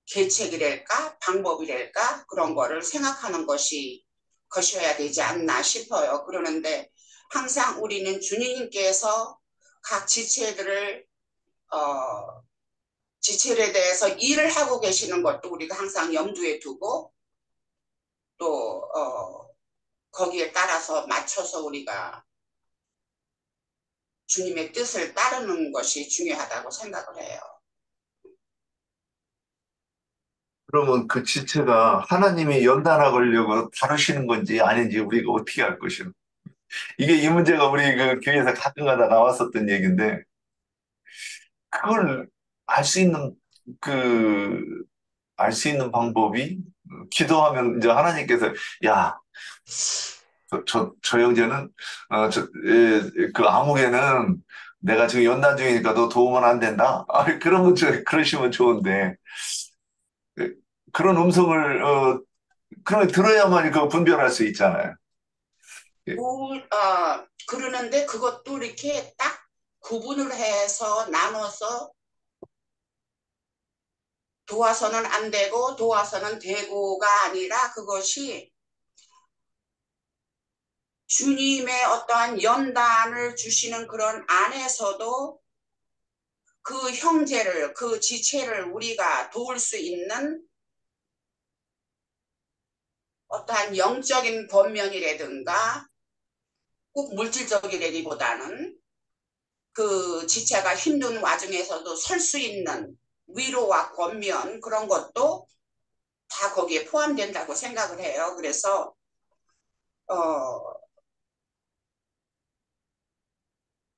Speaker 4: 계책이랄까 방법이랄까 그런 거를 생각하는 것이어야 되지 않나 싶어요. 그러는데 항상 우리는 주님께서 각 지체들을 지체에 대해서 일을 하고 계시는 것도 우리가 항상 염두에 두고, 또 거기에 따라서 맞춰서 우리가 주님의 뜻을 따르는 것이 중요하다고 생각을 해요.
Speaker 3: 그러면 그 지체가 하나님이 연단하려고 다루시는 건지 아닌지 우리가 어떻게 알 것이요? 이게 이 문제가 우리 그 교회에서 가끔가다 나왔었던 얘기인데, 그걸 알 수 있는 그 알 수 있는 방법이, 기도하면 이제 하나님께서 야, 저 형제는 그 암흑에는 내가 지금 연단 중이니까 너 도움은 안 된다. 그러면 그러시면 좋은데 그- 그런 음성을 그런 들어야만 그 분별할 수 있잖아요. 예.
Speaker 4: 그러는데 그것도 이렇게 딱 구분을 해서 나눠서 도와서는 안 되고 도와서는 되고가 아니라 그것이 주님의 어떠한 연단을 주시는 그런 안에서도 그 형제를, 그 지체를 우리가 도울 수 있는 어떠한 영적인 권면이라든가 꼭 물질적이라기보다는 그 지체가 힘든 와중에서도 설 수 있는 위로와 권면 그런 것도 다 거기에 포함된다고 생각을 해요. 그래서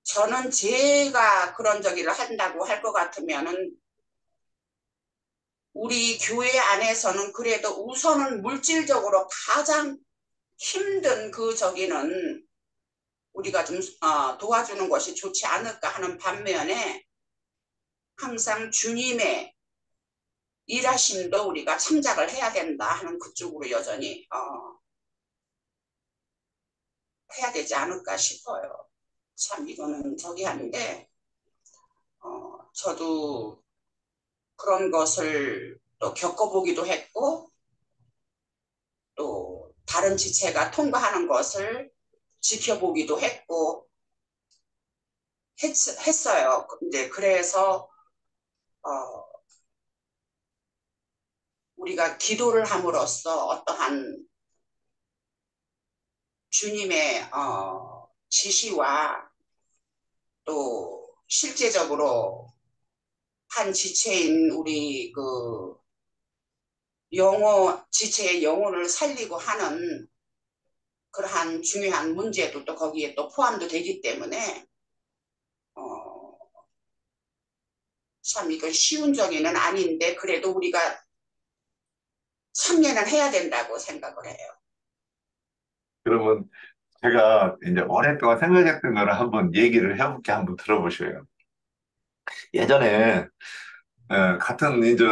Speaker 4: 저는 제가 그런 저기를 한다고 할 것 같으면은 우리 교회 안에서는 그래도 우선은 물질적으로 가장 힘든 그 저기는 우리가 좀 도와주는 것이 좋지 않을까 하는 반면에 항상 주님의 일하심도 우리가 참작을 해야 된다 하는 그쪽으로 여전히 해야 되지 않을까 싶어요. 참 이거는 저기 한데 저도 그런 것을 또 겪어보기도 했고 또 다른 지체가 통과하는 것을 지켜보기도 했고 했어요. 이제 그래서 우리가 기도를 함으로써 어떠한 주님의 지시와 또 실제적으로 한 지체인 우리 그 지체의 영혼을 살리고 하는 그러한 중요한 문제도 또 거기에 또 포함도 되기 때문에 참 이건 쉬운 저기는 아닌데 그래도 우리가 참여는 해야 된다고 생각을 해요.
Speaker 3: 그러면 제가 이제 오랫동안 생각했던 거를 한번 얘기를 해볼게 한번 들어보셔요. 예전에 같은 이제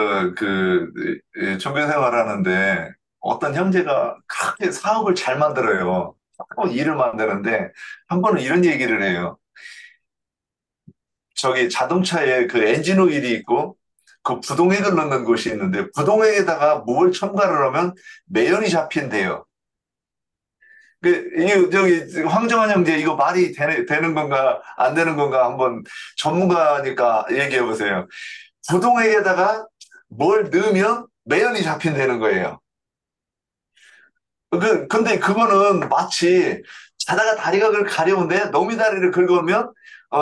Speaker 3: 종교 생활하는데 어떤 형제가 그렇게 사업을 잘 만들어요. 일을 만드는데 한 번은 이런 얘기를 해요. 저기 자동차에 그 엔진 오일이 있고 그 부동액을 넣는 곳이 있는데 부동액에다가 뭘 첨가를 하면 매연이 잡힌대요. 저기 황정한 형제 이거 말이 되는 건가 안 되는 건가 한번 전문가니까 얘기해 보세요. 부동액에다가 뭘 넣으면 매연이 잡힌다는 거예요. 근데 그거는 마치 자다가 다리가 가려운데 너미 다리를 긁으면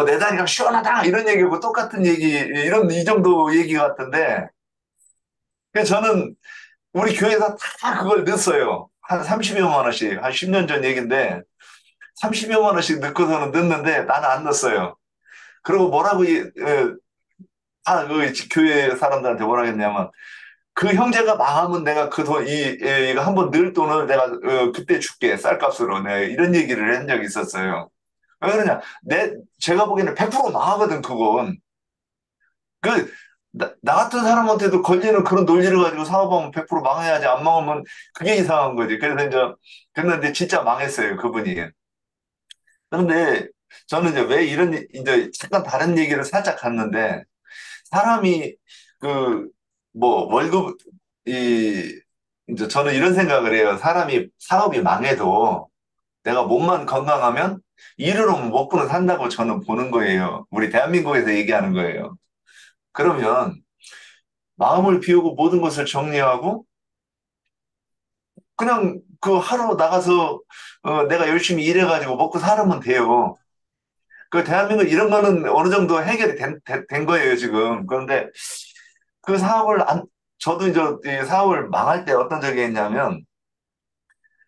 Speaker 3: 내 다리가 시원하다 이런 얘기하고 똑같은 얘기 이 정도 얘기 같은데 그래서 저는 우리 교회에서 다 그걸 넣었어요. 한 30여만 원씩 한 10년 전 얘기인데 30여만 원씩 넣고서는 넣는데 나는 안 넣었어요. 그리고 뭐라고 그 교회 사람들한테 뭐라 했냐면 그 형제가 망하면 내가 그 돈, 이거 한번 넣을 돈을 내가 그때 줄게, 쌀값으로. 네, 이런 얘기를 한 적이 있었어요. 왜 그러냐? 제가 보기에는 100% 망하거든, 그건. 나 같은 사람한테도 걸리는 그런 논리를 가지고 사업하면 100% 망해야지, 안 망하면 그게 이상한 거지. 그랬는데 진짜 망했어요, 그분이. 그런데 저는 이제 왜 이제 잠깐 다른 얘기를 살짝 갔는데, 사람이 그, 월급, 이, 이제 저는 이런 생각을 해요. 사업이 망해도 내가 몸만 건강하면 일을 하면 먹고는 산다고 저는 보는 거예요. 우리 대한민국에서 얘기하는 거예요. 그러면 마음을 비우고 모든 것을 정리하고 그냥 그 하루 나가서 내가 열심히 일해가지고 먹고 살면 돼요. 그 대한민국 이런 거는 어느 정도 해결이 된 거예요, 지금. 그런데 그 저도 이제 이 사업을 망할 때 어떤 적이 있냐면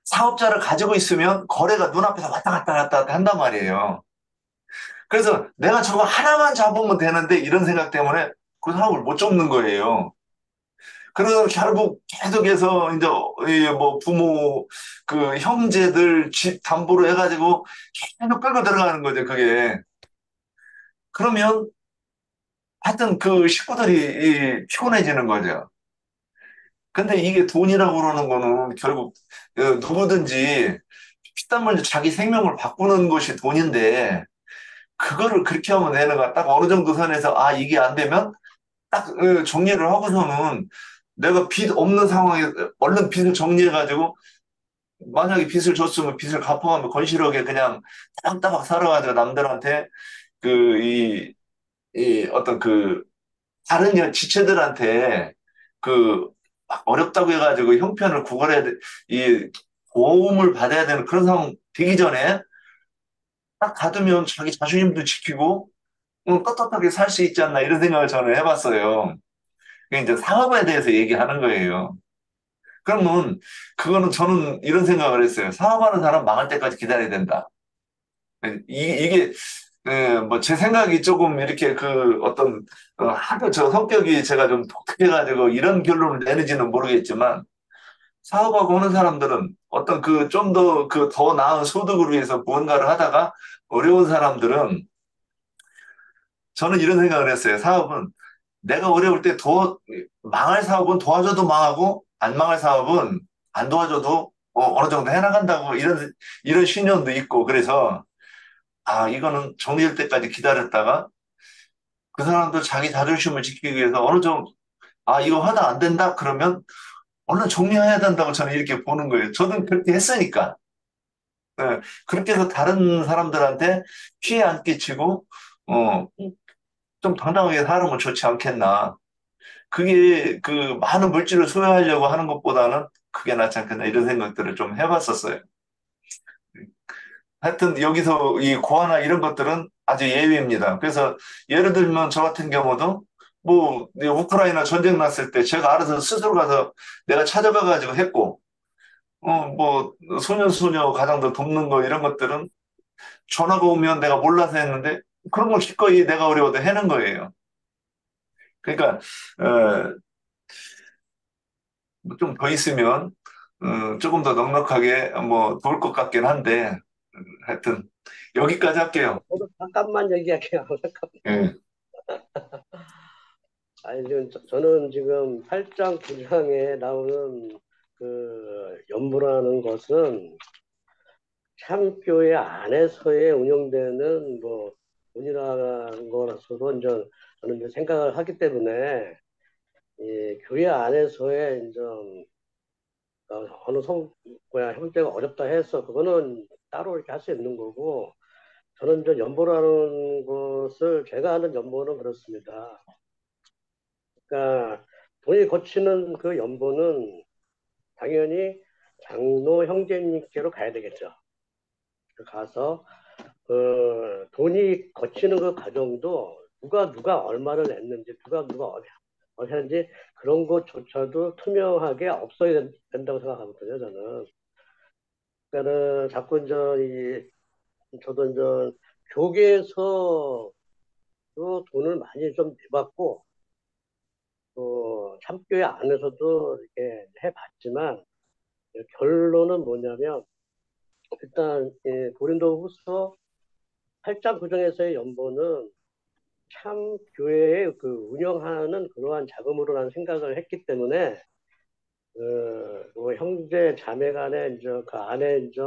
Speaker 3: 사업자를 가지고 있으면 거래가 눈앞에서 왔다 갔다 왔다 갔다 한단 말이에요. 그래서 내가 저거 하나만 잡으면 되는데 이런 생각 때문에 그 사업을 못 접는 거예요. 그래서 결국 계속해서 이제 이뭐 부모 그 형제들 집 담보로 해가지고 계속 끌고 들어가는 거죠, 그게. 그러면 하여튼 그 식구들이 피곤해지는 거죠. 근데 이게 돈이라고 그러는 거는 결국 누구든지 피땀 흘려 자기 생명을 바꾸는 것이 돈인데 그거를 그렇게 하면 얘네가 딱 어느 정도 선에서 아 이게 안 되면 딱 정리를 하고서는 내가 빚 없는 상황에 얼른 빚을 정리해가지고 만약에 빚을 줬으면 빚을 갚아가면 건실하게 그냥 따박따박 살아가지고 남들한테 그, 이 어떤 그 다른 지체들한테 그 막 어렵다고 해가지고 형편을 구걸해야 돼, 이 도움을 받아야 되는 그런 상황 되기 전에 딱 닫으면 자기 자존심도 지키고 떳떳하게 살 수 있지 않나 이런 생각을 저는 해봤어요. 그게 이제 사업에 대해서 얘기하는 거예요. 그러면 그거는 저는 이런 생각을 했어요. 사업하는 사람 망할 때까지 기다려야 된다. 이게 뭐 제 생각이 조금 이렇게 그 어떤 하도 저 성격이 제가 좀 독특해가지고 이런 결론을 내는지는 모르겠지만 사업하고 하는 사람들은 어떤 그 좀 더 그 더 나은 소득을 위해서 무언가를 하다가 어려운 사람들은 저는 이런 생각을 했어요. 사업은 내가 어려울 때 망할 사업은 도와줘도 망하고 안 망할 사업은 안 도와줘도 어느 정도 해나간다고 이런 신념도 있고 그래서 아 이거는 정리될 때까지 기다렸다가 그 사람도 자기 자존심을 지키기 위해서 어느 정도 아 이거 하다 안 된다 그러면 얼른 정리해야 된다고 저는 이렇게 보는 거예요. 저는 그렇게 했으니까. 네, 그렇게 해서 다른 사람들한테 피해 안 끼치고 어, 좀 당당하게 살으면 좋지 않겠나. 그게 그 많은 물질을 소유하려고 하는 것보다는 그게 낫지 않겠나 이런 생각들을 좀 해봤었어요. 하여튼 여기서 이 고아나 이런 것들은 아주 예외입니다. 그래서 예를 들면 저 같은 경우도 뭐 우크라이나 전쟁 났을 때 제가 알아서 스스로 가서 내가 찾아가가지고 했고 뭐 소년소녀 가정들 돕는 거 이런 것들은 전화가 오면 내가 몰라서 했는데 그런 걸 기꺼이 내가 어려워도 해는 거예요. 그러니까 좀 더 있으면 조금 더 넉넉하게 뭐 도울 것 같긴 한데 하여튼 여기까지 할게요.
Speaker 5: 저도 잠깐만 얘기할게요.
Speaker 3: 예.
Speaker 5: 아니, 지금 저는 지금 8장, 9장에 나오는 그 연보라는 것은 참교회 안에서의 운영되는 뭐 운이라는 거라서도 이제 저는 이제 생각을 하기 때문에 이 교회 안에서의 이제 어느 성과 형제가 어렵다 해서 그거는 따로 이렇게 할 수 있는 거고 저는 이제 연보라는 것을 제가 아는 연보는 그렇습니다. 그러니까 돈이 거치는 그 연보는 당연히 장로 형제님께로 가야 되겠죠. 가서 돈이 거치는 그 과정도 누가 얼마를 냈는지 누가 했는지 그런 것조차도 투명하게 없어야 된다고 생각하거든요. 저는. 그러니까는 자꾸 이제 저도 이제 교계에서 또 돈을 많이 좀 내봤고 또 참교회 안에서도 이렇게 해봤지만 결론은 뭐냐면 일단 고린도후서 8장 9장에서의 연보는 참 교회의 그 운영하는 그러한 자금으로 라는 생각을 했기 때문에 뭐 형제 자매 간에 이제 그 안에 이제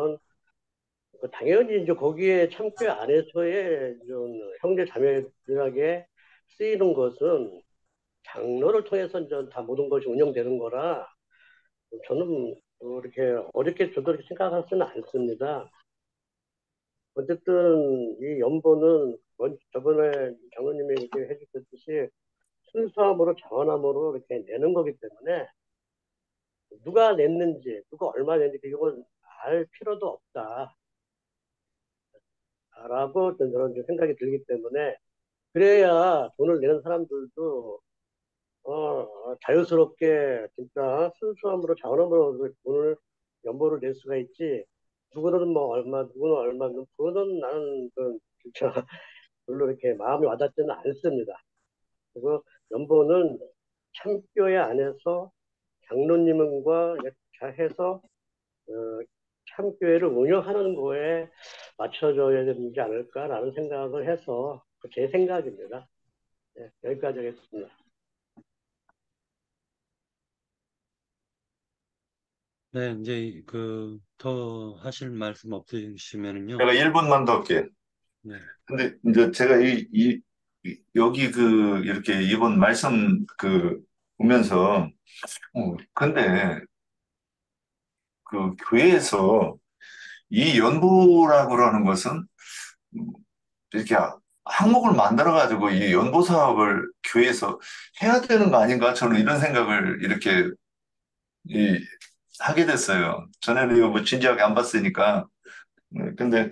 Speaker 5: 당연히 이제 거기에 참교회 안에서의 좀 형제 자매들에게 쓰이는 것은 장로를 통해서 이제 다 모든 것이 운영되는 거라 저는 이렇게 어렵게 저도 이렇게 생각하지는 않습니다. 어쨌든 이 연보는 저번에 장로님이 이렇게 해주셨듯이 순수함으로 자원함으로 이렇게 내는 거기 때문에 누가 냈는지 누가 얼마 냈는지 이건 알 필요도 없다라고 저는 생각이 들기 때문에 그래야 돈을 내는 사람들도 자유스럽게 진짜 순수함으로 자원함으로 그 돈을 연보를 낼 수가 있지 누구는 뭐 얼마 누구는 얼마 그거는 나는 진짜 별로 이렇게 마음이 와닿지는 않습니다. 그리고 연보는 참교회 안에서 장로님과 해서 어, 참교회를 운영하는 거에 맞춰줘야 되지 않을까라는 생각을 해서 제 생각입니다. 네, 여기까지 하겠습니다.
Speaker 2: 네, 이제 더 하실 말씀 없으시면은요.
Speaker 3: 제가 1분만 더 할게요.
Speaker 2: 네,
Speaker 3: 근데 이제 제가 여기 이렇게 이번 말씀 보면서, 근데 교회에서 이 연보라고 하는 것은 이렇게 항목을 만들어가지고 이 연보 사업을 교회에서 해야 되는 거 아닌가? 저는 이런 생각을 이렇게 이, 하게 됐어요. 전에는 이거 뭐 진지하게 안 봤으니까. 근데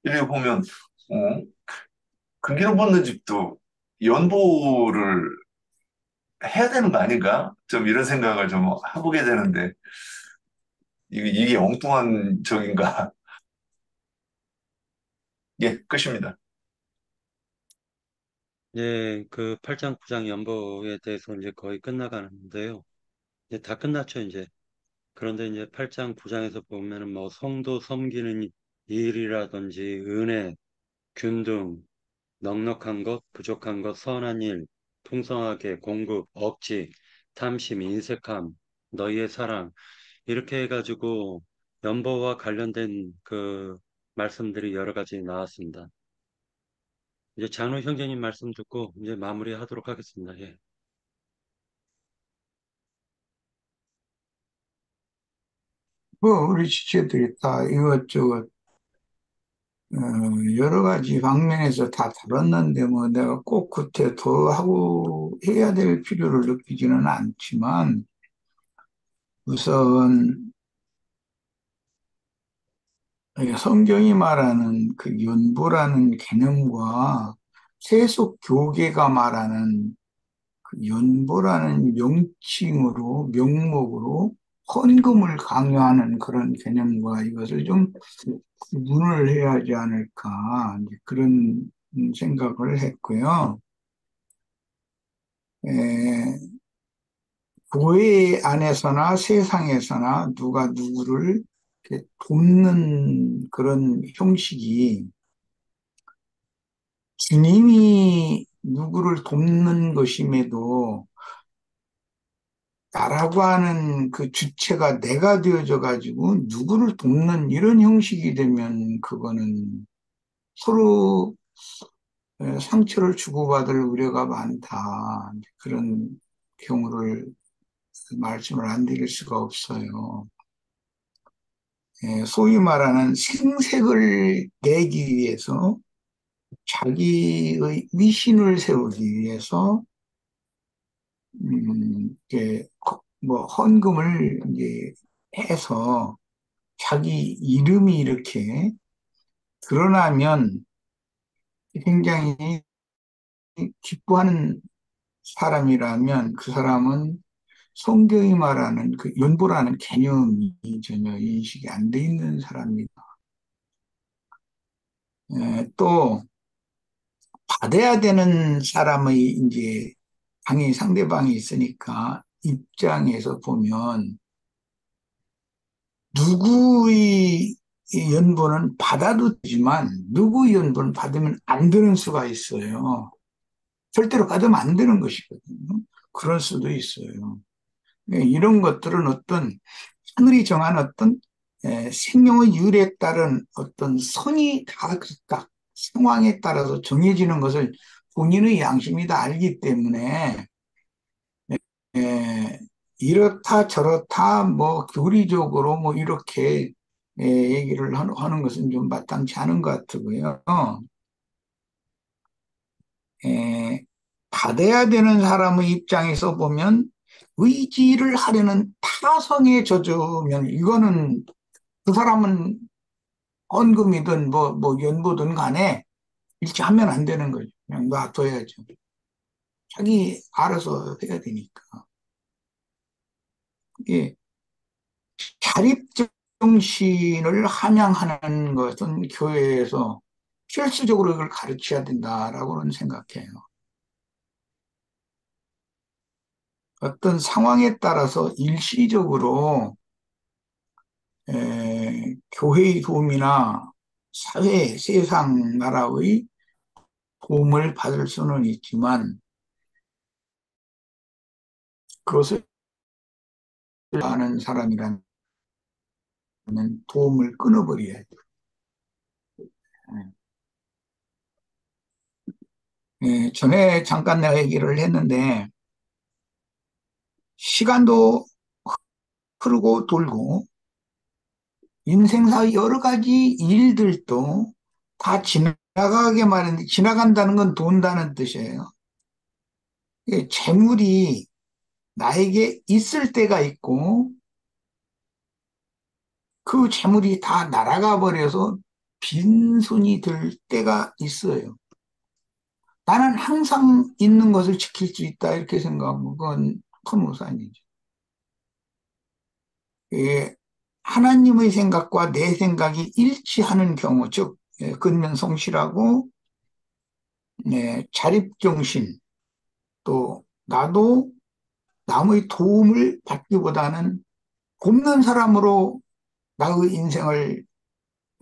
Speaker 3: 이렇게 보면, 어, 금기로 뽑는 집도 연보를 해야 되는 거 아닌가? 좀 이런 생각을 좀 해보게 되는데, 이게 엉뚱한 적인가? 예, 끝입니다.
Speaker 2: 예, 8장, 9장 연보에 대해서 이제 거의 끝나가는데요. 이제 다 끝났죠, 이제. 그런데 이제 8장, 9장에서 보면은 뭐 성도 섬기는 일이라든지 은혜, 균등, 넉넉한 것, 부족한 것, 선한 일, 풍성하게 공급, 억지, 탐심, 인색함, 너희의 사랑 이렇게 해가지고 연보와 관련된 말씀들이 여러 가지 나왔습니다. 이제 장로 형제님 말씀 듣고 이제 마무리하도록 하겠습니다. 예.
Speaker 6: 우리 지체들이 다 이것저것, 여러 가지 방면에서 다 다뤘는데, 뭐, 내가 꼭 그때 더 하고 해야 될 필요를 느끼지는 않지만, 우선, 성경이 말하는 그 연보라는 개념과 세속 교계가 말하는 그 연보라는 명칭으로, 명목으로 헌금을 강요하는 그런 개념과 이것을 좀 구분을 해야 하지 않을까, 이제 그런 생각을 했고요. 에, 교회 안에서나 세상에서나 누가 누구를 이렇게 돕는 그런 형식이 주님이 누구를 돕는 것임에도 나라고 하는 그 주체가 내가 되어져 가지고 누구를 돕는 이런 형식이 되면 그거는 서로 상처를 주고받을 우려가 많다. 그런 경우를 말씀을 안 드릴 수가 없어요. 소위 말하는 생색을 내기 위해서 자기의 위신을 세우기 위해서 이제 뭐 헌금을 이제 해서 자기 이름이 이렇게 드러나면 굉장히 기뻐하는 사람이라면 그 사람은 성경이 말하는 그 연보라는 개념이 전혀 인식이 안 돼 있는 사람입니다. 또 받아야 되는 사람의 이제 당연히 상대방이 있으니까 입장에서 보면 누구의 연보는 받아도 되지만 누구의 연보는 받으면 안 되는 수가 있어요. 절대로 받으면 안 되는 것이거든요. 그럴 수도 있어요. 이런 것들은 어떤 하늘이 정한 어떤 생명의 율에 따른 어떤 선이 다 각각 상황에 따라서 정해지는 것을 본인의 양심이 다 알기 때문에 이렇다 저렇다 뭐 교리적으로 뭐 이렇게 얘기를 하는 것은 좀 마땅치 않은 것 같고요. 받아야 되는 사람의 입장에서 보면 의지를 하려는 타성에 젖으면 이거는 그 사람은 헌금이든 뭐 연보든 간에 이렇게 하면 안 되는 거죠. 그냥 놔둬야죠. 자기 알아서 해야 되니까. 이게 자립정신을 함양하는 것은 교회에서 필수적으로 이걸 가르쳐야 된다라고는 생각해요. 어떤 상황에 따라서 일시적으로 교회의 도움이나 사회, 세상, 나라의 도움을 받을 수는 있지만 그것을 아는 사람이라면 도움을 끊어버려야 돼요. 전에 잠깐 내가 얘기를 했는데 시간도 흐르고 돌고 인생사의 여러 가지 일들도 다 지나가게 마련돼. 지나간다는 건 돈다는 뜻이에요. 재물이 나에게 있을 때가 있고 그 재물이 다 날아가 버려서 빈손이 들 때가 있어요. 나는 항상 있는 것을 지킬 수 있다 이렇게 생각하면 그건 큰 오산이죠. 하나님의 생각과 내 생각이 일치하는 경우, 즉 근면성실하고 자립정신, 또 나도 남의 도움을 받기보다는 돕는 사람으로 나의 인생을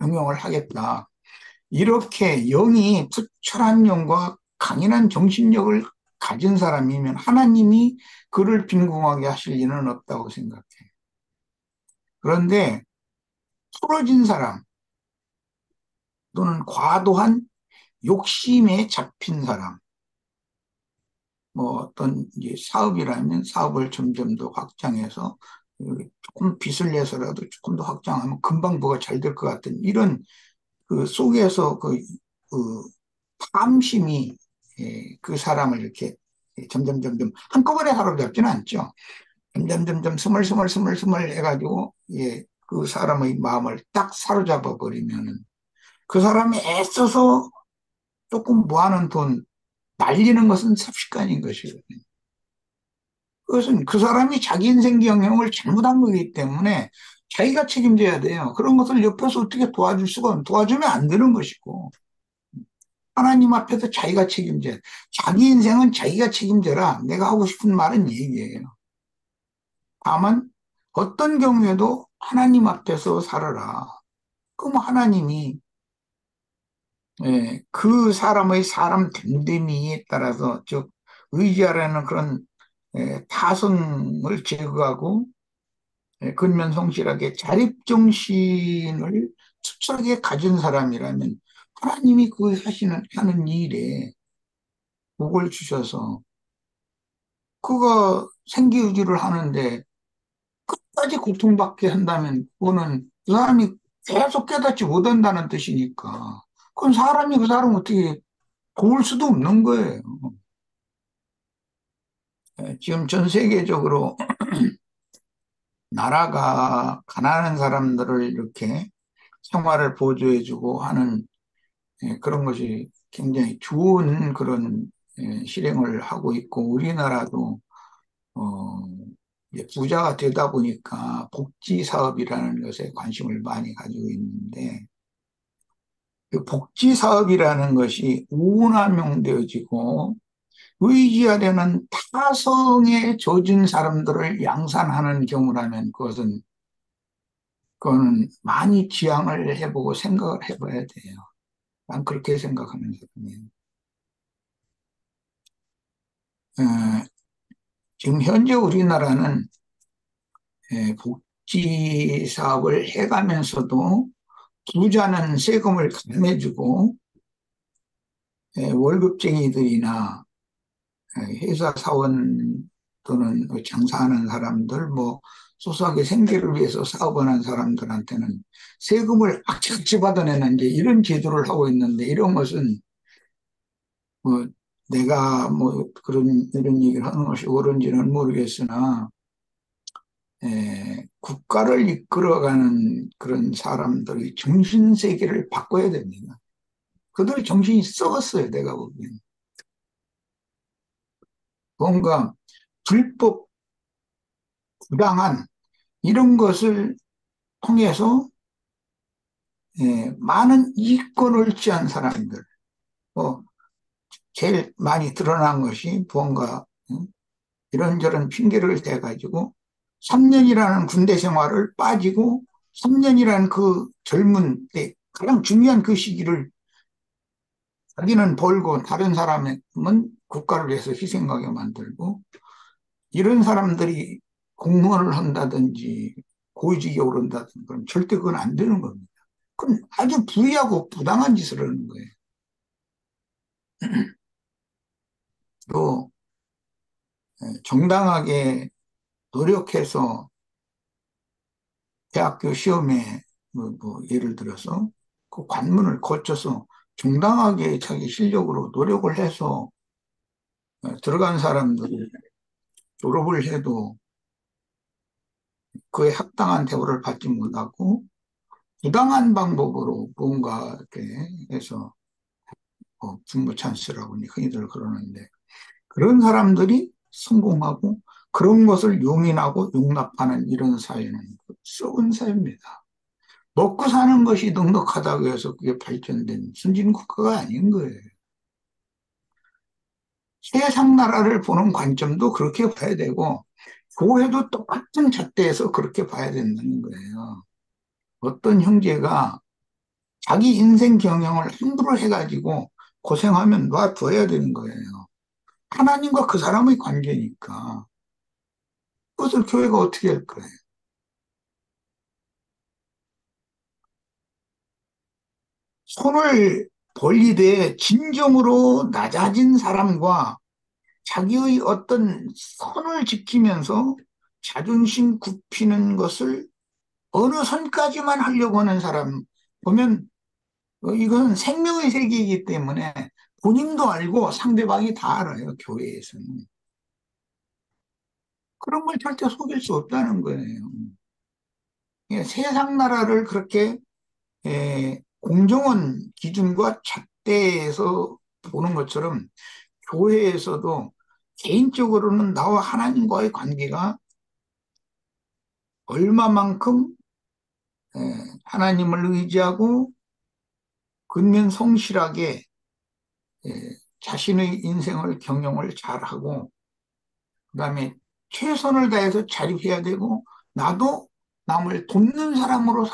Speaker 6: 응용을 하겠다. 이렇게 영이 투철한 영과 강인한 정신력을 가진 사람이면 하나님이 그를 빈궁하게 하실 리는 없다고 생각해. 그런데 풀어진 사람 또는 과도한 욕심에 잡힌 사람, 뭐 어떤 이제 사업이라면 사업을 점점 더 확장해서 조금 빚을 내서라도 조금 더 확장하면 금방 뭐가 잘 될 것 같은 이런 그 속에서 그 탐심이 그 사람을 이렇게 점점 한꺼번에 사로잡지는 않죠. 점점 스멀스멀 해가지고 그 사람의 마음을 딱 사로잡아 버리면은 그 사람이 애써서 조금 모아놓은 돈 날리는 것은 삽시간인 것이거든요. 그것은 그 사람이 자기 인생 경영을 잘못한 거기 때문에 자기가 책임져야 돼요. 그런 것을 옆에서 어떻게 도와줄 수가 없는, 도와주면 안 되는 것이고 하나님 앞에서 자기가 책임져야 돼. 자기 인생은 자기가 책임져라. 내가 하고 싶은 말은 얘기예요. 다만 어떤 경우에도 하나님 앞에서 살아라. 그럼 하나님이 그 사람의 사람 됨됨이에 따라서 즉 의지하라는 그런 타성을 제거하고 근면성실하게 자립정신을 투철하게 가진 사람이라면 하나님이 그 하는 일에 복을 주셔서 그가 생기유지를 하는데 끝까지 고통받게 한다면 그거는 그 사람이 계속 깨닫지 못한다는 뜻이니까 그건 사람이 그 사람 어떻게 도울 수도 없는 거예요. 지금 전 세계적으로 나라가 가난한 사람들을 이렇게 생활을 보조해주고 하는 그런 것이 굉장히 좋은 그런 실행을 하고 있고 우리나라도 이제 부자가 되다 보니까 복지 사업이라는 것에 관심을 많이 가지고 있는데 그 복지 사업이라는 것이 오남용되어지고 의지하려는 타성에 젖은 사람들을 양산하는 경우라면 그거는 많이 지양을 해보고 생각을 해봐야 돼요. 난 그렇게 생각하는 사람이에요. 지금 현재 우리나라는 복지 사업을 해가면서도 부자는 세금을 감해주고 월급쟁이들이나 회사 사원 또는 장사하는 사람들, 뭐 소소하게 생계를 위해서 사업을 하는 사람들한테는 세금을 악착같이 받아내는 이제 이런 제도를 하고 있는데 이런 것은 뭐 내가 뭐 이런 얘기를 하는 것이 옳은지는 모르겠으나 국가를 이끌어가는 그런 사람들의 정신세계를 바꿔야 됩니다. 그들의 정신이 썩었어요, 내가 보기엔. 뭔가 불법, 부당한 이런 것을 통해서 많은 이권을 취한 사람들, 제일 많이 드러난 것이 무언가 이런저런 핑계를 대가지고 3년이라는 군대 생활을 빠지고 3년이라는 그 젊은 때 가장 중요한 그 시기를 자기는 벌고 다른 사람은 국가를 위해서 희생하게 만들고, 이런 사람들이 공무원을 한다든지 고위직에 오른다든지 그럼 절대 그건 안 되는 겁니다. 그건 아주 불의하고 부당한 짓을 하는 거예요. 또 정당하게 노력해서 대학교 시험에 뭐 예를 들어서 그 관문을 거쳐서 정당하게 자기 실력으로 노력을 해서 들어간 사람들이 졸업을 해도 그에 합당한 대우를 받지 못하고 부당한 방법으로 뭔가 이렇게 해서 분모 찬스라고 흔히들 그러는데, 그런 사람들이 성공하고 그런 것을 용인하고 용납하는 이런 사회는 썩은 사회입니다. 먹고 사는 것이 넉넉하다고 해서 그게 발전된 선진국가가 아닌 거예요. 세상 나라를 보는 관점도 그렇게 봐야 되고, 교회도 똑같은 잣대에서 그렇게 봐야 된다는 거예요. 어떤 형제가 자기 인생 경영을 함부로 해가지고 고생하면 놔둬야 되는 거예요. 하나님과 그 사람의 관계니까. 그것을 교회가 어떻게 할 거예요? 손을 벌리되 진정으로 낮아진 사람과 자기의 어떤 선을 지키면서 자존심 굽히는 것을 어느 선까지만 하려고 하는 사람 보면 이건 생명의 세계이기 때문에 본인도 알고 상대방이 다 알아요, 교회에서는. 그런 걸 절대 속일 수 없다는 거예요. 예, 세상 나라를 그렇게 공정한 기준과 잣대에서 보는 것처럼 교회에서도 개인적으로는 나와 하나님과의 관계가 얼마만큼 하나님을 의지하고 근면 성실하게 자신의 인생을 경영을 잘하고 그다음에 최선을 다해서 자립해야 되고 나도 남을 돕는 사람으로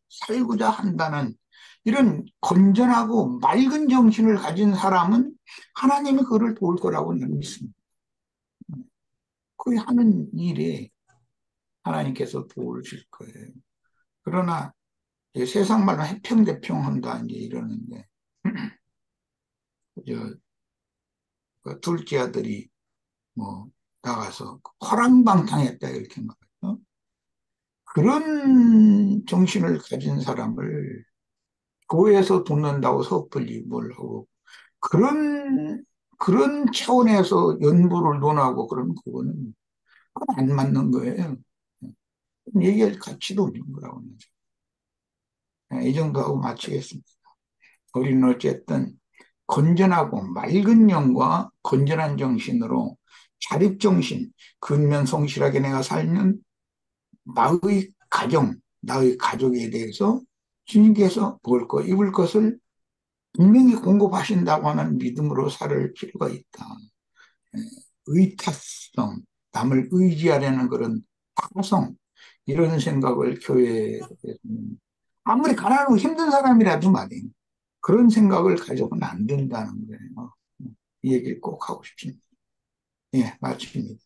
Speaker 6: 살고자 한다는 이런 건전하고 맑은 정신을 가진 사람은 하나님이 그를 도울 거라고 저는 믿습니다. 그 하는 일에 하나님께서 도울 줄 거예요. 그러나 세상 말로 해평대평한다 이제 이러는데 그 둘째 아들이 뭐 나가서 허랑방탕했다 이렇게 말해요. 그런 정신을 가진 사람을 교회에서 돕는다고 섣불리 뭘 하고 그런 차원에서 연부를 논하고 그러면 그건 안 맞는 거예요. 얘기할 가치도 없는 거라고 하죠. 이 정도 하고 마치겠습니다. 우리는 어쨌든 건전하고 맑은 영과 건전한 정신으로 자립정신, 근면성실하게 내가 살면 나의 가정, 나의 가족에 대해서 주님께서 먹을 것, 입을 것을 분명히 공급하신다고 하는 믿음으로 살 필요가 있다. 의탁성, 남을 의지하려는 그런 타성, 이런 생각을 교회에서는 아무리 가난하고 힘든 사람이라도 말이에요. 그런 생각을 가져서는 안 된다는 거예요. 이 얘기를 꼭 하고 싶습니다. 예, 마칩니다.